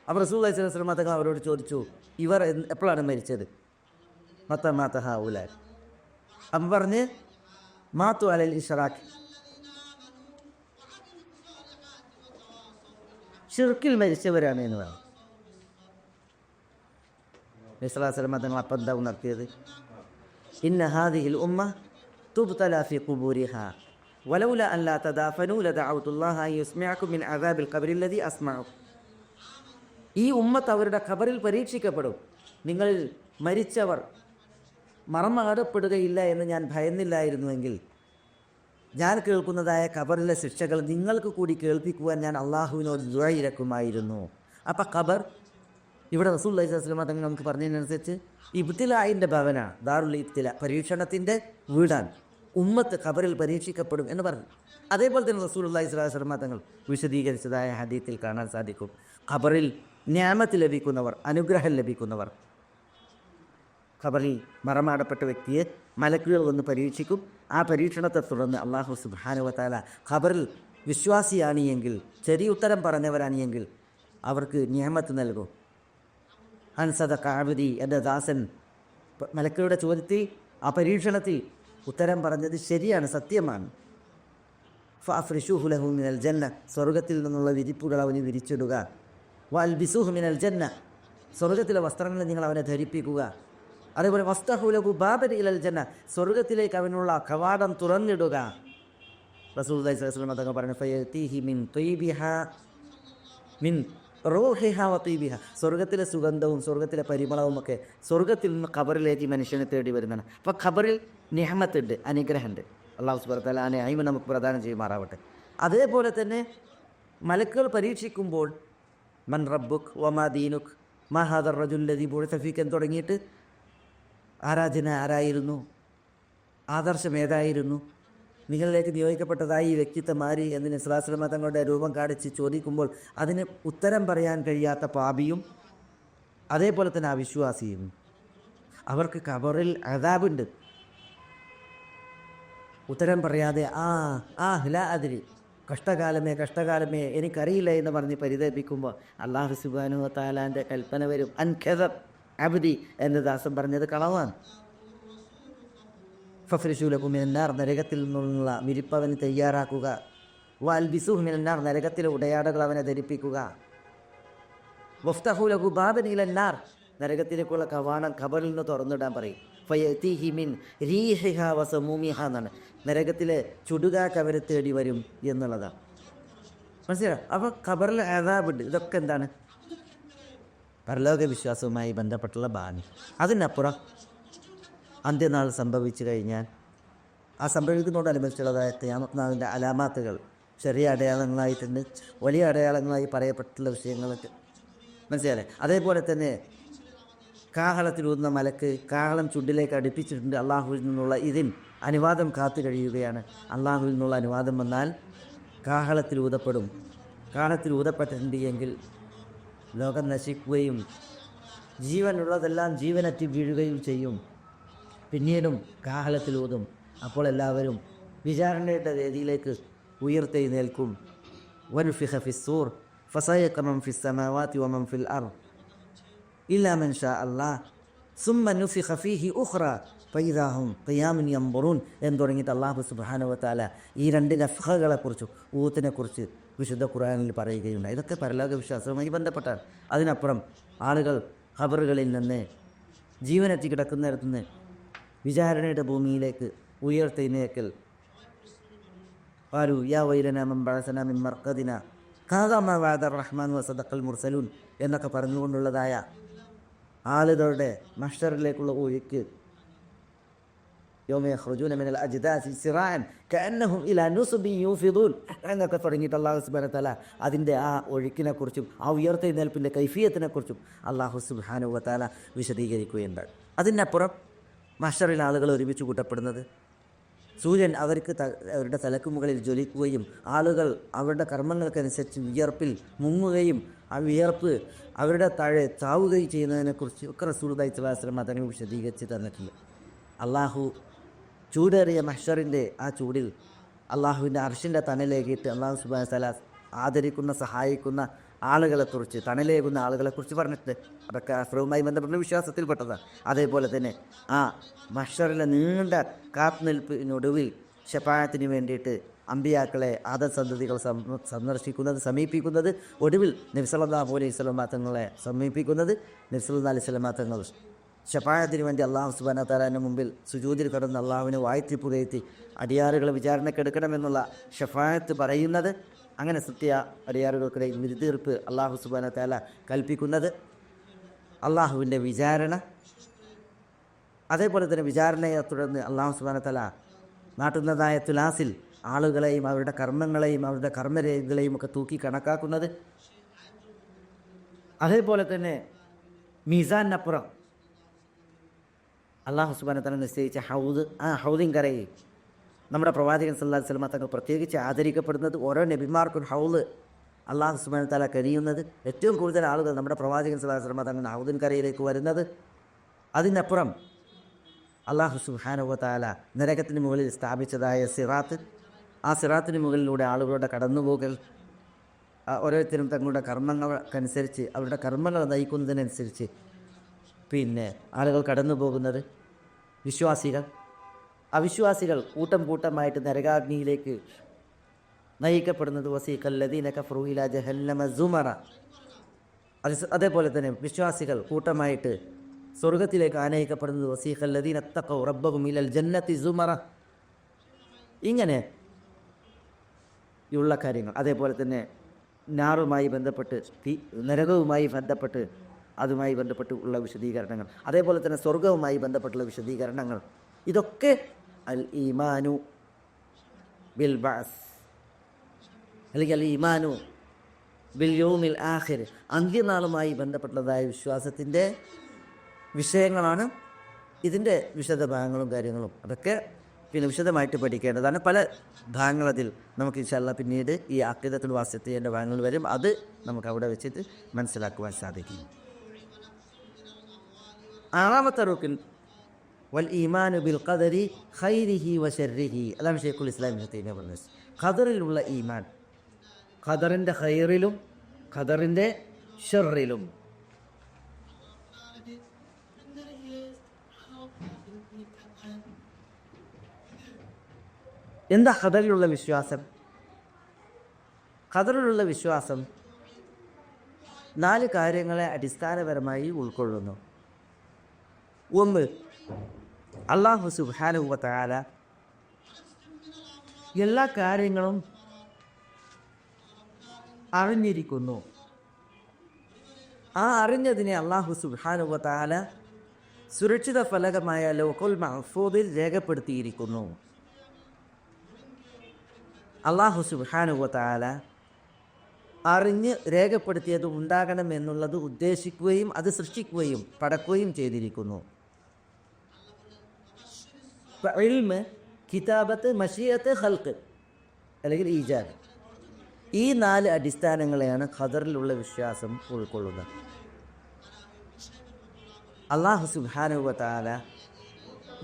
അപ്പോൾ റസൂലുള്ളാഹി സ്വല്ലല്ലാഹു അലൈഹി വസല്ലം തങ്ങൾ അവരോട് ചോദിച്ചു ഇവർ എപ്പോഴാണ് മരിച്ചത്? മാത ഹൗല. അപ്പം പറഞ്ഞ് മാതു അലൽ ഇഷ്റാഖ്, ഷിർക്കിൽ മരിച്ചവരാണ് എന്ന് പറഞ്ഞു. നബി സല്ലല്ലാഹു അലൈഹി വസല്ലം തങ്ങൾ അപ്പം എന്താ ഉണർത്തിയത്? ഇന്ന ഹാദിഹിൽ ഉമ്മ തുബ്തല ഫി ഖുബൂരിഹാ വലൗല അൻ ലാ തദാഫനൂ ലദഅഉതുല്ലാഹ അൻ യുസ്മിഅകും മിൻ അദാബിൽ ഖബരി അല്ലദീ അസ്മഉ. ഈ ഉമ്മത്ത് അവരുടെ ഖബറിൽ പരീക്ഷിക്കപ്പെടും. നിങ്ങൾ മരിച്ചവർ മറമാടപ്പെടുകയില്ല എന്ന് ഞാൻ ഭയന്നില്ലായിരുന്നുവെങ്കിൽ ഞാൻ കേൾക്കുന്നതായ ഖബറിലെ ശിക്ഷകൾ നിങ്ങൾക്ക് കൂടി കേൾപ്പിക്കുവാൻ ഞാൻ അള്ളാഹുവിനോട് ദുആ ഇരക്കുമായിരുന്നു. അപ്പം ഖബർ ഇവിടെ റസൂലുള്ളാഹി സ്വല്ലല്ലാഹു അലൈഹി വസല്ലം തങ്ങൾ നമുക്ക് പറഞ്ഞതിനനുസരിച്ച് ഇബ്തിലാഇൻ്റെ ഭവന, ദാറുൽ ഇബ്തില, പരീക്ഷണത്തിൻ്റെ വീടാണ്. ഉമ്മത്ത് ഖബറിൽ പരീക്ഷിക്കപ്പെടും എന്ന് പറഞ്ഞു. അതേപോലെ തന്നെ റസൂലുള്ളാഹി സ്വല്ലല്ലാഹു അലൈഹി വസല്ലം തങ്ങൾ വിശദീകരിച്ചതായ ഹദീത്തിൽ കാണാൻ സാധിക്കും ഖബറിൽ നിഅമത്ത് ലഭിക്കുന്നവർ, അനുഗ്രഹം ലഭിക്കുന്നവർ, ഖബറിൽ മറമാടപ്പെട്ട വ്യക്തിയെ മലക്കുകൾ വന്ന് പരീക്ഷിക്കും. ആ പരീക്ഷണത്തെ തുടർന്ന് അല്ലാഹു സുബ്ഹാനഹു വ തആല ഖബറിൽ വിശ്വാസിയാണ് എങ്കിൽ, ചെറിയ ഉത്തരം പറഞ്ഞവരാണ് എങ്കിൽ അവർക്ക് നിഅമത്ത് നൽകും. അൻസദഖ അബ്ദി, എൻ്റെ ദാസൻ മലക്കുകളുടെ ചോദ്യത്തിൽ, ആ പരീക്ഷണത്തിൽ ഉത്തരം പറഞ്ഞത് ശരിയാണ്, സത്യമാണ്. ഫഅഫ്രിശൂഹു ലഹു മിനൽ ജന്ന, സ്വർഗത്തിൽ നിന്നുള്ള വിരിപ്പുകൾ അവന് വിരിച്ചിടുക. വഅൽബിസൂഹു മിനൽ ജന്ന, സ്വർഗത്തിലെ വസ്ത്രങ്ങൾ നിങ്ങൾ അവനെ ധരിപ്പിക്കുക. അതേപോലെ വസ്തഹു ലഹു ബാബൻ ഇലൽ ജന്ന, സ്വർഗത്തിലേക്ക് അവനുള്ള കവാടം തുറന്നിടുക. റസൂലുള്ളാഹി സ്വല്ലല്ലാഹു അലൈഹി വസല്ലം തങ്ങൾ പറഞ്ഞു ഫയതീഹി മിൻ ത്വയ്ബിഹാ മിൻ റൂഹിഹാ വതീബിഹാ, സ്വർഗത്തിലെ സുഗന്ധവും സ്വർഗത്തിലെ പരിമളവും ഒക്കെ സ്വർഗത്തിൽ നിന്ന് ഖബറിലേക്ക് മനുഷ്യനെ തേടി വരുന്നതാണ്. അപ്പോൾ ഖബറിൽ നിഅമത്തുണ്ട്, അനുഗ്രഹമുണ്ട്. അല്ലാഹു സുബ്ഹാനഹു വ തആല ആ നിഅമ നമുക്ക് പ്രദാനം ചെയ്യുമാറാവട്ടെ. അതേപോലെ തന്നെ മലക്കുകൾ പരീക്ഷിക്കുമ്പോൾ മൻ റബ്ബുക് വമാ ദീനുക് മാ ഹാദർ റജുൽ ലദീ ബുഇസ ഫീക എന്ന് തുടങ്ങിയിട്ട് ആരാധന ആരായിരുന്നു, ആദർശം ഏതായിരുന്നു, നിങ്ങളിലേക്ക് നിയോഗിക്കപ്പെട്ടതായി ഈ വ്യക്തിത്വം ആര് എന്നതിന് നബി സ്വല്ലല്ലാഹു അലൈഹി വസല്ലം തങ്ങളുടെ രൂപം കാണിച്ച് ചോദിക്കുമ്പോൾ അതിന് ഉത്തരം പറയാൻ കഴിയാത്ത പാപിയും അതേപോലെ തന്നെ അവിശ്വാസിയും, അവർക്ക് ഖബറിൽ അദാബുണ്ട്. ഉത്തരം പറയാതെ ലാ അദ്രി, കഷ്ടകാലമേ എനിക്കറിയില്ല എന്ന് പറഞ്ഞ് പരിതപിക്കുമ്പോൾ അല്ലാഹു സുബ്ഹാനഹു വ തആലാൻ്റെ കൽപ്പന വരും, അൻകദബ്, അബ്ദി എന്ന് ദാസൻ പറഞ്ഞത് കളവാണ്. ഫഫ്രിഷൂലക്കും മിനന്നാർ, നരകത്തിൽ നിന്നുള്ള വിരിപ്പവന് തയ്യാറാക്കുക. വൽബിസുഹു മിനന്നാർ, നരകത്തിലെ ഉടയാടകൾ അവനെ ധരിപ്പിക്കുക. വഫ്തഹു ലഹു ബാബൻ ഇലന്നാർ, നരകത്തിലേക്കുള്ള കവാടം ഖബറിൽ നിന്ന് തുറന്നിടാൻ പറയും. ഫയതീഹി മിൻ റീഹിഹ വസമൂമിഹ എന്നാണ്, നരകത്തിലെ ചുടുകാക്ക് അവരെ തേടി വരും എന്നുള്ളതാണ്. മനസ്സിലായോ? അപ്പോൾ ഖബറിൽ അദാബുണ്ട്. ഇതൊക്കെ എന്താണ്? പരലോക വിശ്വാസവുമായി ബന്ധപ്പെട്ടുള്ള ബാനി. അതിനപ്പുറം അന്ത്യനാൾ സംഭവിച്ചു കഴിഞ്ഞാൽ ആ സംഭവിക്കുന്നതോടനുബന്ധിച്ചുള്ളതായ ഖിയാമത്ത് നാളിൻ്റെ അലാമാത്തുകൾ ചെറിയ അടയാളങ്ങളായി തന്നെ വലിയ അടയാളങ്ങളായി പറയപ്പെട്ടുള്ള വിഷയങ്ങളൊക്കെ മനസ്സിലായേ. അതേപോലെ തന്നെ കാഹളത്തിലൂതുന്ന മലക്ക് കാഹളം ചുണ്ടിലേക്ക് അടുപ്പിച്ചിട്ടുണ്ട്. അള്ളാഹുവിൽ നിന്നുള്ള ഇതിന് അനുവാദം കാത്തു കഴിയുകയാണ്. അള്ളാഹുവിൽ നിന്നുള്ള അനുവാദം വന്നാൽ കാഹളത്തിൽ ഊതപ്പെടും. കാഹളത്തിൽ ഊതപ്പെട്ടിട്ടുണ്ട് എങ്കിൽ ലോകം നശിക്കുകയും ജീവനുള്ളതെല്ലാം ജീവനറ്റ് വീഴുകയും ചെയ്യും. പിന്നീടും കാഹളത്തിൽ ഊതും. അപ്പോൾ എല്ലാവരും വിചാരണയുടെ വേദിയിലേക്ക് ഉയർത്തെഴുന്നേൽക്കും. വനുഫിഖ ഫിസ്സൂർ ഫസയഖ മൻ ഫിസ്സമാവാതി വമൻ ഫിൽ അർദ് ഇല്ലാ മൻ ഷാ അല്ലാഹ് സുമ്മ നുഫിഖ ഫീഹി ഉഖ്റ ഫഇദാ ഹും ഖിയാമുൻ യൻദുറൂൻ എന്ന് തുടങ്ങിയിട്ട് അല്ലാഹു സുബ്ഹാനഹു വതആല ഈ രണ്ട് നഫ്ഖകളെക്കുറിച്ചും ഊത്തിനെക്കുറിച്ച് വിശുദ്ധ ഖുർആനിൽ പറയുകയുണ്ട്. ഇതൊക്കെ പരലോക വിശ്വാസവുമായി ബന്ധപ്പെട്ടാണ്. അതിനപ്പുറം ആളുകൾ ഖബറുകളിൽ നിന്ന് ജീവനെത്തി കിടക്കുന്നിടത്തുനിന്ന് വിചാരണയുടെ ഭൂമിയിലേക്ക് ഉയർത്തെഴുന്നേൽക്കൽ. ഖാലൂ യാ വൈലനാ മൻ ബഅസനാ മിൻ മർഖദിനാ ഹാദാ മാ വഅദ റഹ്മാൻ വസദഖൽ മുർസലൂൻ എന്നൊക്കെ പറഞ്ഞുകൊണ്ടുള്ളതായ ആളുകളുടെ മഹ്ശറിലേക്കുള്ള ഒഴുക്ക്. യൗമ യഖ്റുജൂന മിനൽ അജ്ദാസി സിറാഅൻ കഅന്നഹും ഇലാ നുസ്ബിൻ യൂഫിദൂൻ എന്നൊക്കെ തുടങ്ങിയിട്ട് അല്ലാഹു സുബ്ഹാനഹു വതആല അതിൻ്റെ ആ ഒഴുക്കിനെക്കുറിച്ചും ആ ഉയർത്തെഴുന്നേൽപ്പിൻ്റെ കൈഫിയത്തിനെക്കുറിച്ചും അല്ലാഹു സുബ്ഹാനഹു വതആല വിശദീകരിക്കുകയുണ്ടായി. അതിനപ്പുറം മഹ്ശറിൽ ആളുകൾ ഒരുമിച്ച് കൂട്ടപ്പെടുന്നത്, സൂര്യൻ അവരുടെ തലക്ക് മുകളിൽ ജ്വലിക്കുകയും ആളുകൾ അവരുടെ കർമ്മങ്ങൾക്കനുസരിച്ച് വിയർപ്പിൽ മുങ്ങുകയും ആ വിയർപ്പ് അവരുടെ താഴെ ചാവുകയും ചെയ്യുന്നതിനെക്കുറിച്ച് ഒക്കെ റസൂലുള്ളാഹി സ്വല്ലല്ലാഹു അലൈഹി വസല്ലം തങ്ങൾ വിശദീകരിച്ച് തന്നിട്ടുണ്ട്. അള്ളാഹു ചൂടേറിയ മഹ്ശറിൻ്റെ ആ ചൂടിൽ അള്ളാഹുവിൻ്റെ അർശിൻ്റെ തണലേകിയിട്ട് അള്ളാഹു സുബ്ഹാനഹു വതആല ആദരിക്കുന്ന സഹായിക്കുന്ന ആളുകളെക്കുറിച്ച്, തണലേകുന്ന ആളുകളെക്കുറിച്ച് പറഞ്ഞിട്ട് അതൊക്കെ അസ്രവുമായി ബന്ധപ്പെട്ട വിശ്വാസത്തിൽപ്പെട്ടതാണ്. അതേപോലെ തന്നെ ആ മഹ്ശറിലെ നീണ്ട കാത്തുനിൽപ്പിനൊടുവിൽ ശഫാഅത്തിന് വേണ്ടിയിട്ട് അമ്പിയാക്കളെ ആദം സന്തതികൾ സമീപിക്കുന്നത്, ഒടുവിൽ നബി സല്ലല്ലാഹു അലൈഹി വസല്ലം തങ്ങളെ സമീപിക്കുന്നത്, നബി സല്ലല്ലാഹു അലൈഹി വസല്ലം തങ്ങൾ ശഫാഅത്തിന് വേണ്ടി അള്ളാഹു സുബ്ഹാനഹു വതആലയുടെ മുമ്പിൽ സുജൂദിൽ കിടന്ന് അള്ളാഹുവിനെ വാഴ്ത്തിപ്പുകയറ്റി അടിയാറുകളെ വിചാരണക്കെടുക്കണമെന്നുള്ള ശഫാഅത്ത് പറയുന്നത്, അങ്ങനെ സത്യ അടിയാറുകൾക്കിടയിൽ വിധിതീർപ്പ് അള്ളാഹു സുബ്ഹാനഹു വതആല കൽപ്പിക്കുന്നത്, അള്ളാഹുവിൻ്റെ വിചാരണ. അതേപോലെ തന്നെ വിചാരണയെ തുടർന്ന് അള്ളാഹു സുബ്ഹാനഹു വതആല നാട്ടുന്നതായ തുലാസിൽ ആളുകളെയും അവരുടെ കർമ്മങ്ങളെയും അവരുടെ കർമ്മരേഖകളെയും ഒക്കെ തൂക്കി കണക്കാക്കുന്നത്. അതേപോലെ തന്നെ മീസാനപ്പുറം അള്ളാഹു സുബ്ഹാനഹു വതആല നിശ്ചയിച്ച ഹൗദ്, ആ ഹൗദിൻ കരയിൽ നമ്മുടെ പ്രവാചകൻ സല്ലല്ലാഹു അലൈഹി വസല്ലം തങ്ങൾ പ്രത്യേകിച്ച് ആദരിക്കപ്പെടുന്നത്. ഓരോ നബിമാർക്കും ഹൗദ് അള്ളാഹു സുബ്ഹാനഹു വതആല കരിയുന്നത്. ഏറ്റവും കൂടുതൽ ആളുകൾ നമ്മുടെ പ്രവാചകൻ സല്ലല്ലാഹു അലൈഹി വസല്ലം തങ്ങൾ ഹൗദിൻ കരയിലേക്ക് വരുന്നത്. അതിനപ്പുറം അള്ളാഹു സുബ്ഹാനഹു വതആല നരകത്തിന് മുകളിൽ സ്ഥാപിച്ചതായ സിറാത്ത്, ആ സിറാത്തിന് മുകളിലൂടെ ആളുകളുടെ കടന്നുപോകൽ, ഓരോരുത്തരും തങ്ങളുടെ കർമ്മങ്ങൾക്കനുസരിച്ച് അവരുടെ കർമ്മങ്ങൾ നയിക്കുന്നതിനനുസരിച്ച് പിന്നെ ആളുകൾ കടന്നു പോകുന്നത്. വിശ്വാസികൾ, അവിശ്വാസികൾ കൂട്ടം കൂട്ടമായിട്ട് നരകാഗ്നിയിലേക്ക് നയിക്കപ്പെടുന്നത്. വസീഖല്ലദീന കഫറൂ ഇലാ ജഹന്നമ സുമറ. അതേപോലെ തന്നെ വിശ്വാസികൾ കൂട്ടമായിട്ട് സ്വർഗത്തിലേക്ക് ആനയിക്കപ്പെടുന്നത്. വസീഖല്ലദീന തഖൗ റബ്ബഹും ഇലൽ ജന്നത്തി സുമറ. ഇങ്ങനെ ഉള്ള കാര്യങ്ങൾ. അതേപോലെ തന്നെ നാറുമായി ബന്ധപ്പെട്ട്, നരകവുമായി ബന്ധപ്പെട്ട്, അതുമായി ബന്ധപ്പെട്ട് ഉള്ള വിശദീകരണങ്ങൾ. അതേപോലെ തന്നെ സ്വർഗവുമായി ബന്ധപ്പെട്ടുള്ള വിശദീകരണങ്ങൾ. ഇതൊക്കെ അൽ ഈമാനു ബിൽ ബഅസ് അല്ലെങ്കിൽ അൽ ഈമാനു ബിൽ യൗമിൽ ആഖിർ, അന്ത്യനാളുമായി ബന്ധപ്പെട്ടതായ വിശ്വാസത്തിൻ്റെ വിഷയങ്ങളാണ്. ഇതിൻ്റെ വിശദ ഭാഗങ്ങളും കാര്യങ്ങളും അതൊക്കെ പിന്നെ വിശദമായിട്ട് പഠിക്കേണ്ടതാണ്. പല ഭാഗങ്ങളതിൽ നമുക്ക് ഇൻഷാ അല്ലാഹ് പിന്നീട് ഈ അഖീദത്തുൽ വാസിത്തിയൻ്റെ ഭാഗങ്ങൾ വരും. അത് നമുക്ക് അവിടെ വെച്ചിട്ട് മനസ്സിലാക്കുവാൻ സാധിക്കും. ആറാമത്തെ റുക്ൻ വൽ ഈമാനു ബിൽ ഖദരി ഖൈരിഹി വശർരിഹി. അതാണ് ശൈഖുൽ ഇസ്ലാം ഇബ്നു തൈമിയ്യ പറഞ്ഞത്. ഖദറിലുള്ള ഈമാൻ, ഖദറിൻ്റെ ഖൈറിലും ഖദറിൻ്റെ ഷർറിലും. എന്താ ഖദറിലുള്ള വിശ്വാസം? ഖദറിലുള്ള വിശ്വാസം 4 കാര്യങ്ങളെ അടിസ്ഥാനപരമായി ഉൾക്കൊള്ളുന്നു. 1, അല്ലാഹു സുബ്ഹാനഹു വ തആല എല്ലാ കാര്യങ്ങളും അറിഞ്ഞിരിക്കുന്നു. ആ അറിഞ്ഞതിനെ അല്ലാഹു സുബ്ഹാനഹു വ തആല സുരക്ഷിത ഫലകമായ ലൗഹുൽ മഹ്ഫൂദിൽ രേഖപ്പെടുത്തിയിരിക്കുന്നു. അല്ലാഹു സുബ്ഹാനഹു വ തആല അറിഞ്ഞ് രേഖപ്പെടുത്തിയത് ഉണ്ടാകണം എന്നുള്ളത് ഉദ്ദേശിക്കുകയും അത് സൃഷ്ടിക്കുകയും പടക്കുകയും ചെയ്തിരിക്കുന്നു. ഇൽമ്, കിതാബത്ത്, മശീഅത്ത്, ഖൽഖ് അല്ലെങ്കിൽ ഈജാദ്, ഈ 4 അടിസ്ഥാനങ്ങളെയാണ് ഖദറിലുള്ള വിശ്വാസം ഉൾക്കൊള്ളുന്നത്. അല്ലാഹു സുബ്ഹാനഹു വ തആല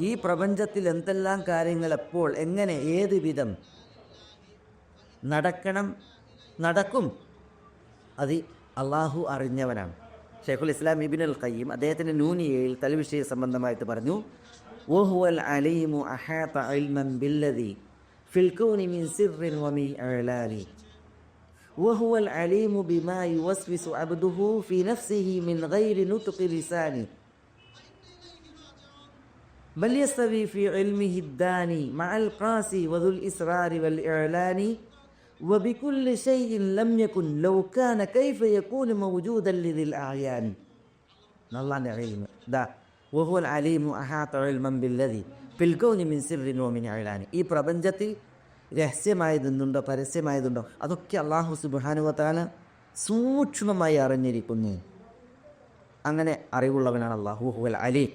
ഈ പ്രപഞ്ചത്തിൽ എന്തെല്ലാം കാര്യങ്ങൾ എപ്പോൾ എങ്ങനെ ഏത് വിധം നടക്കും അത് അള്ളാഹു അറിഞ്ഞവനാണ്. ഷൈഖുൽ ഇസ്ലാം ഇബ്നുൽ ഖയ്യിം അദ്ദേഹത്തിൻ്റെ നൂനിയയിൽ തൽവിഷയ സംബന്ധമായിട്ട് പറഞ്ഞു, വഹുവൽ അലീമു അഹാത ഇൽമൻ ബില്ലദി ഫിൽ കൗനി മിൻ സിർറിൻ വമി ഇഅ്ലാനി വഹുവൽ അലീമു ബിമാ യുവസ്വിസു അബ്ദുഹു ഫി നഫ്സിഹി മിൻ ഗൈരി നുത്ഖി ലിസാനി ബൽ യസ്തവി ഫി ഇൽമിഹി الداني مع القاسي وذو الإسرار والإعلان وبكل شيء لم يكن لو كان كيف يكون موجودا لذي الأعيان. നല്ലാന്റെ ഇൽമ് ദാ വഹുവൽ അലീമു അഹാത ഇൽമൻ ബില്ലദി ഫിൽ കൗനി മിൻ സിർറിൻ വമിൻ ഇഅ്ലാനി. ഈ പ്രപഞ്ചത്തിൽ രഹസ്യമായതെന്തുണ്ടോ പരസ്യമായതുണ്ടോ അതൊക്കെ അല്ലാഹു സുബ്ഹാനഹു വ തആല സൂക്ഷ്മമായി അറിഞ്ഞിരിക്കുന്നു. അങ്ങനെ അറിവുള്ളവനാണ് അല്ലാഹു. വഹുവൽ അലീം,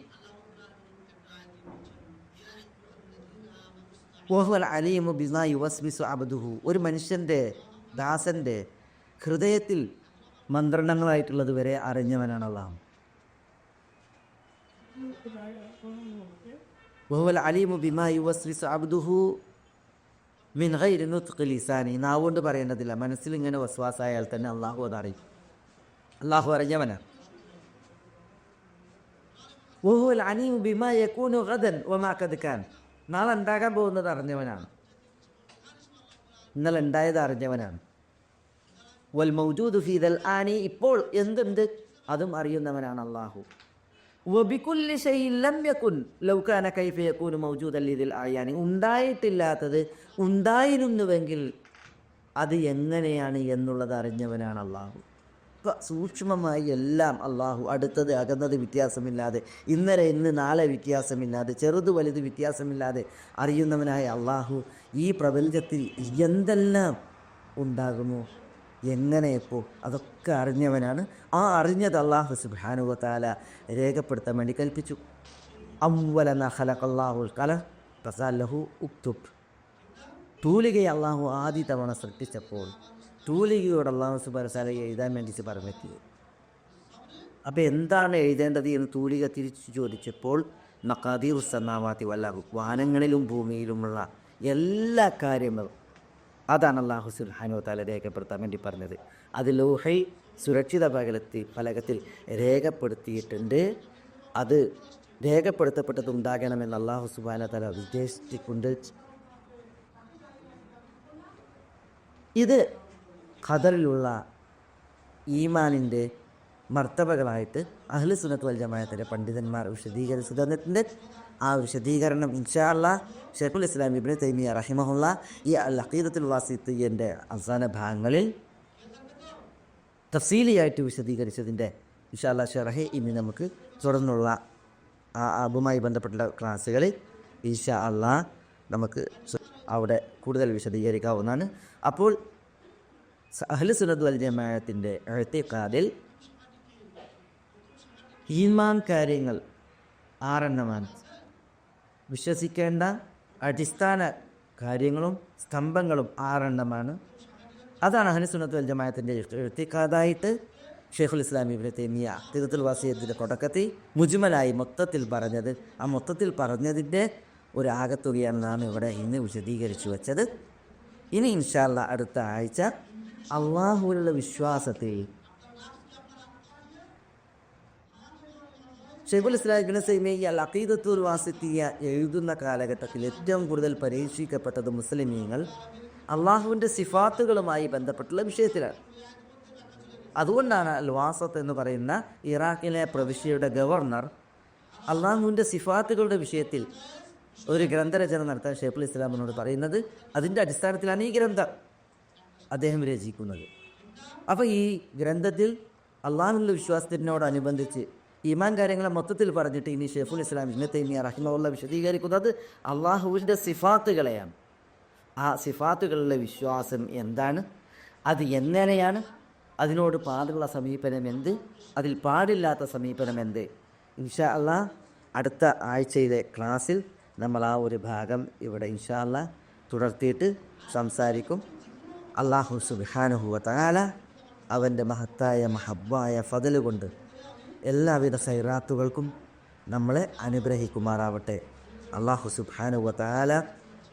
വഹുവൽ അലീമു ബിമാ യുവസ്വിസു അബ്ദുഹു. ഒരു മനുഷ്യൻ്റെ ദാസൻ്റെ ഹൃദയത്തിൽ മന്ത്രണങ്ങളായിട്ടുള്ളത് വരെ അറിഞ്ഞവനാണ് അല്ലാഹു. വഹുവൽ അലീമു ബിമാ യുവസ്വിസു അബ്ദുഹു മിൻ ഗൈരി നുത്ഖി ലിസാനി. നാവുകൊണ്ട് പറയേണ്ടതില്ല, മനസ്സിൽ ഇങ്ങനെ വസ്വാസായാൽ തന്നെ അല്ലാഹു അതറിയും. അല്ലാഹു അറിഞ്ഞവനാണ്. വഹുവൽ അലീമു ബിമാ യകൂനു ഗദൻ വമാ ഖദ് കാൻ. നാളെ ഉണ്ടാകാൻ പോകുന്നത് അറിഞ്ഞവനാണ്, ഇന്നലെ ഉണ്ടായത് അറിഞ്ഞവനാണ്. വൽ മൗജൂദു ഫീ ദൽ ആനി, ഇപ്പോൾ എന്തുണ്ട് അതും അറിയുന്നവനാണ് അല്ലാഹു. വബികുല്ലി ഷൈഇൻ ലം യകുൻ ലൗ കാന കൈഫ യകൂനു മൗജൂദൻ ലിദിൽ അയാനി. ഉണ്ടായിട്ടില്ലാത്തത് ഉണ്ടായിരുന്നുവെങ്കിൽ അത് എങ്ങനെയാണ് എന്നുള്ളത് അറിഞ്ഞവനാണ് അല്ലാഹു. സൂക്ഷ്മമായി എല്ലാം അല്ലാഹു, അടുത്തത് അകന്നത് വ്യത്യാസമില്ലാതെ, ഇന്നലെ ഇന്ന് നാളെ വ്യത്യാസമില്ലാതെ, ചെറുത് വലുത് വ്യത്യാസമില്ലാതെ അറിയുന്നവനായ അല്ലാഹു ഈ പ്രപഞ്ചത്തിൽ എന്തെല്ലാം ഉണ്ടാകുമോ എങ്ങനെ എപ്പോൾ അതൊക്കെ അറിഞ്ഞവനാണ്. ആ അറിഞ്ഞത് അല്ലാഹു സുബ്ഹാനഹു വ തആല രേഖപ്പെടുത്താൻ വേണ്ടി കൽപ്പിച്ചു. അവ്വലന ഖലഖല്ലാഹുൽ ഖലം ഫഖാല ലഹു ഉക്തുബ്. തൂലികയെ അല്ലാഹു ആദ്യ തവണ സൃഷ്ടിച്ചപ്പോൾ തൂലികയോട് അല്ലാഹു സുബ്ഹാനഹു വ തആല എഴുതാൻ വേണ്ടി പറഞ്ഞെത്തി. അപ്പോൾ എന്താണ് എഴുതേണ്ടത് എന്ന് തൂലിക തിരിച്ചു ചോദിച്ചപ്പോൾ മഖാദീറുസ് സമാവാതി വൽ അർദ്, വാനങ്ങളിലും ഭൂമിയിലുമുള്ള എല്ലാ കാര്യങ്ങളും അതാണ് അല്ലാഹു സുബ്ഹാനഹു വ തആല രേഖപ്പെടുത്താൻ വേണ്ടി പറഞ്ഞത്. അത് ലൗഹി സുരക്ഷിത ഫലകത്തിൽ രേഖപ്പെടുത്തിയിട്ടുണ്ട്. അത് രേഖപ്പെടുത്തപ്പെട്ടത് ഉണ്ടാകണമെന്ന് അല്ലാഹു സുബ്ഹാനഹു വ തആല ഉദ്ദേശിച്ചിട്ടുണ്ട്. ഇത് ഖദറിലുള്ള ഈമാനിൻ്റെ മർത്തബകളായിട്ട് അഹ്ലു സുന്നത്ത് വൽ ജമാഅത്തിൻ്റെ പണ്ഡിതന്മാർ വിശദീകരിച്ചു തന്നിട്ടുണ്ട്. ആ വിശദീകരണം ഇൻഷാ അല്ലാഹ് ഷൈഖുൽ ഇസ്ലാം ഇബ്നു തൈമിയ്യ റഹിമഹുല്ലാ ഈ അൽ അഖീദത്തുൽ വാസിത്തിയ്യൻ്റെ അവസാന ഭാഗങ്ങളിൽ തഫ്സീലിയായിട്ട് വിശദീകരിച്ചതിൻ്റെ ഇൻഷാ അല്ലാഹ് ഷറഹ് ഇനി നമുക്ക് തുടർന്നുള്ള അതുമായി ബന്ധപ്പെട്ട ക്ലാസ്സുകളിൽ ഇൻഷാ അല്ലാഹ് നമുക്ക് അവിടെ കൂടുതൽ വിശദീകരിക്കാവുന്നതാണ്. അപ്പോൾ അഹ്ലു സുന്നത്ത് വൽ ജമാഅത്തിൻ്റെ ഇഅ്തിഖാദിൽ ഈമാൻ കാര്യങ്ങൾ 6 വിശ്വസിക്കേണ്ട അടിസ്ഥാന കാര്യങ്ങളും സ്തംഭങ്ങളും 6 അതാണ് അഹ്ലു സുന്നത്ത് വൽ ജമാഅത്തിൻ്റെ ഇഅ്തിഖാദായിട്ട് ഷൈഖുൽ ഇസ്ലാം ഇബ്നു തൈമിയ്യ അഖീദത്തുൽ വാസിയത്തിൻ്റെ തുടക്കത്തിൽ മുജ്മലായി മൊത്തത്തിൽ പറഞ്ഞത്. ആ മൊത്തത്തിൽ പറഞ്ഞതിൻ്റെ ഒരു ആകത്തുകയാണ് നാം ഇവിടെ ഇന്ന് വിശദീകരിച്ചു വച്ചത്. ഇനി ഇൻഷാ അല്ലാഹ് അടുത്ത ആഴ്ച അള്ളാഹുവിലുള്ള വിശ്വാസത്തിൽ ഷെയ്ഖുൽ ഇസ്ലാം ഇബ്നു തൈമിയ്യ അൽ അഖീദത്തുൽ വാസിത്തിയ്യ എഴുതുന്ന കാലഘട്ടത്തിൽ ഏറ്റവും കൂടുതൽ പരീക്ഷിക്കപ്പെട്ടത് മുസ്ലിമീങ്ങൾ അള്ളാഹുവിൻ്റെ സിഫാത്തുകളുമായി ബന്ധപ്പെട്ടുള്ള വിഷയത്തിലാണ്. അതുകൊണ്ടാണ് അൽ വാസത്ത് എന്ന് പറയുന്ന ഇറാഖിലെ പ്രവിശ്യയുടെ ഗവർണർ അള്ളാഹുവിൻ്റെ സിഫാത്തുകളുടെ വിഷയത്തിൽ ഒരു ഗ്രന്ഥരചന നടത്താൻ ഷെയ്ഖുൽ ഇസ്ലാമിനോട് പറയുന്നത്. അതിൻ്റെ അടിസ്ഥാനത്തിലാണ് ഈ ഗ്രന്ഥം അദ്ദേഹം രചിക്കുന്നത്. അപ്പോൾ ഈ ഗ്രന്ഥത്തിൽ അള്ളാഹുവിൻ്റെ വിശ്വാസത്തിനോടനുബന്ധിച്ച് ഈമാൻ കാര്യങ്ങളെ മൊത്തത്തിൽ പറഞ്ഞിട്ട് ഇനി ഷെയ്ഖുൽ ഇസ്ലാം ഇബ്നു തൈമിയ്യ റഹിമഹുല്ലാഹ് വിശദീകരിക്കുന്നത് അള്ളാഹുവിൻ്റെ സിഫാത്തുകളെയാണ്. ആ സിഫാത്തുകളിലെ വിശ്വാസം എന്താണ്, അത് എങ്ങനെയാണ്, അതിനോട് പാടുള്ള സമീപനം എന്ത്, അതിൽ പാടില്ലാത്ത സമീപനം എന്ത്. ഇൻഷാ അള്ളാഹ് അടുത്ത ആഴ്ചയിലെ ക്ലാസ്സിൽ നമ്മൾ ആ ഒരു ഭാഗം ഇവിടെ ഇൻഷാ അള്ളാഹ് തുടർത്തിയിട്ട് സംസാരിക്കും. അള്ളാഹു സുബ്ഹാനഹു വ തആല അവൻ്റെ മഹത്തായ മഹബ്ബായ ഫദൽ കൊണ്ട് എല്ലാവിധ ഖൈറാത്തുകൾക്കും നമ്മളെ അനുഗ്രഹിക്കുമാറാവട്ടെ. അള്ളാഹു സുബ്ഹാനഹു വ തആല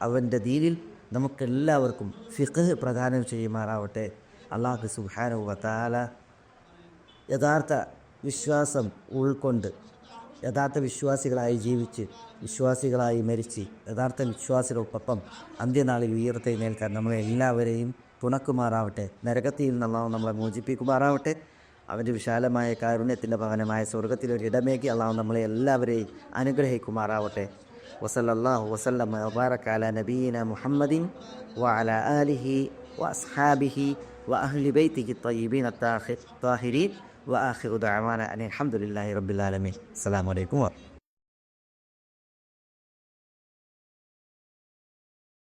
അവൻ്റെ ദീനിൽ നമുക്കെല്ലാവർക്കും ഫിഖ് പ്രദാനം ചെയ്യുമാറാവട്ടെ. അള്ളാഹു സുബ്ഹാനഹു വ തആല യഥാർത്ഥ വിശ്വാസം ഉൾക്കൊണ്ട് യഥാർത്ഥ വിശ്വാസികളായി ജീവിച്ച് വിശ്വാസികളായി മരിച്ച് യഥാർത്ഥ വിശ്വാസികൾക്കൊപ്പം അന്ത്യനാളിൽ ഉയർത്തെഴുന്നേൽക്കാൻ നമ്മളെ എല്ലാവരെയും തുണക്കുമാറാവട്ടെ. നരകത്തിൽ നിന്ന് അള്ളാഹു നമ്മളെ മോചിപ്പിക്കുമാറാവട്ടെ. അവൻ്റെ വിശാലമായ കാരുണ്യത്തിൻ്റെ ഭവനമായ സ്വർഗത്തിലൊരിടമേക്ക് അള്ളാഹു നമ്മളെ എല്ലാവരെയും അനുഗ്രഹിക്കുമാറാവട്ടെ. വസല്ലല്ലാഹു വസല്ലമ വബാറക അലാ നബിയിന മുഹമ്മദിൻ വഅലാ ആലിഹി വഅസ്ഹാബിഹി വഅഹ്ലി ബൈത്തിഹി ത്വയ്യിബീന ത്വാഹിരീൻ വആഖിറു ദഅവാന അനിൽ ഹംദുലില്ലാഹി റബ്ബിൽ ആലമീൻ. അസ്സലാമു അലൈക്കും.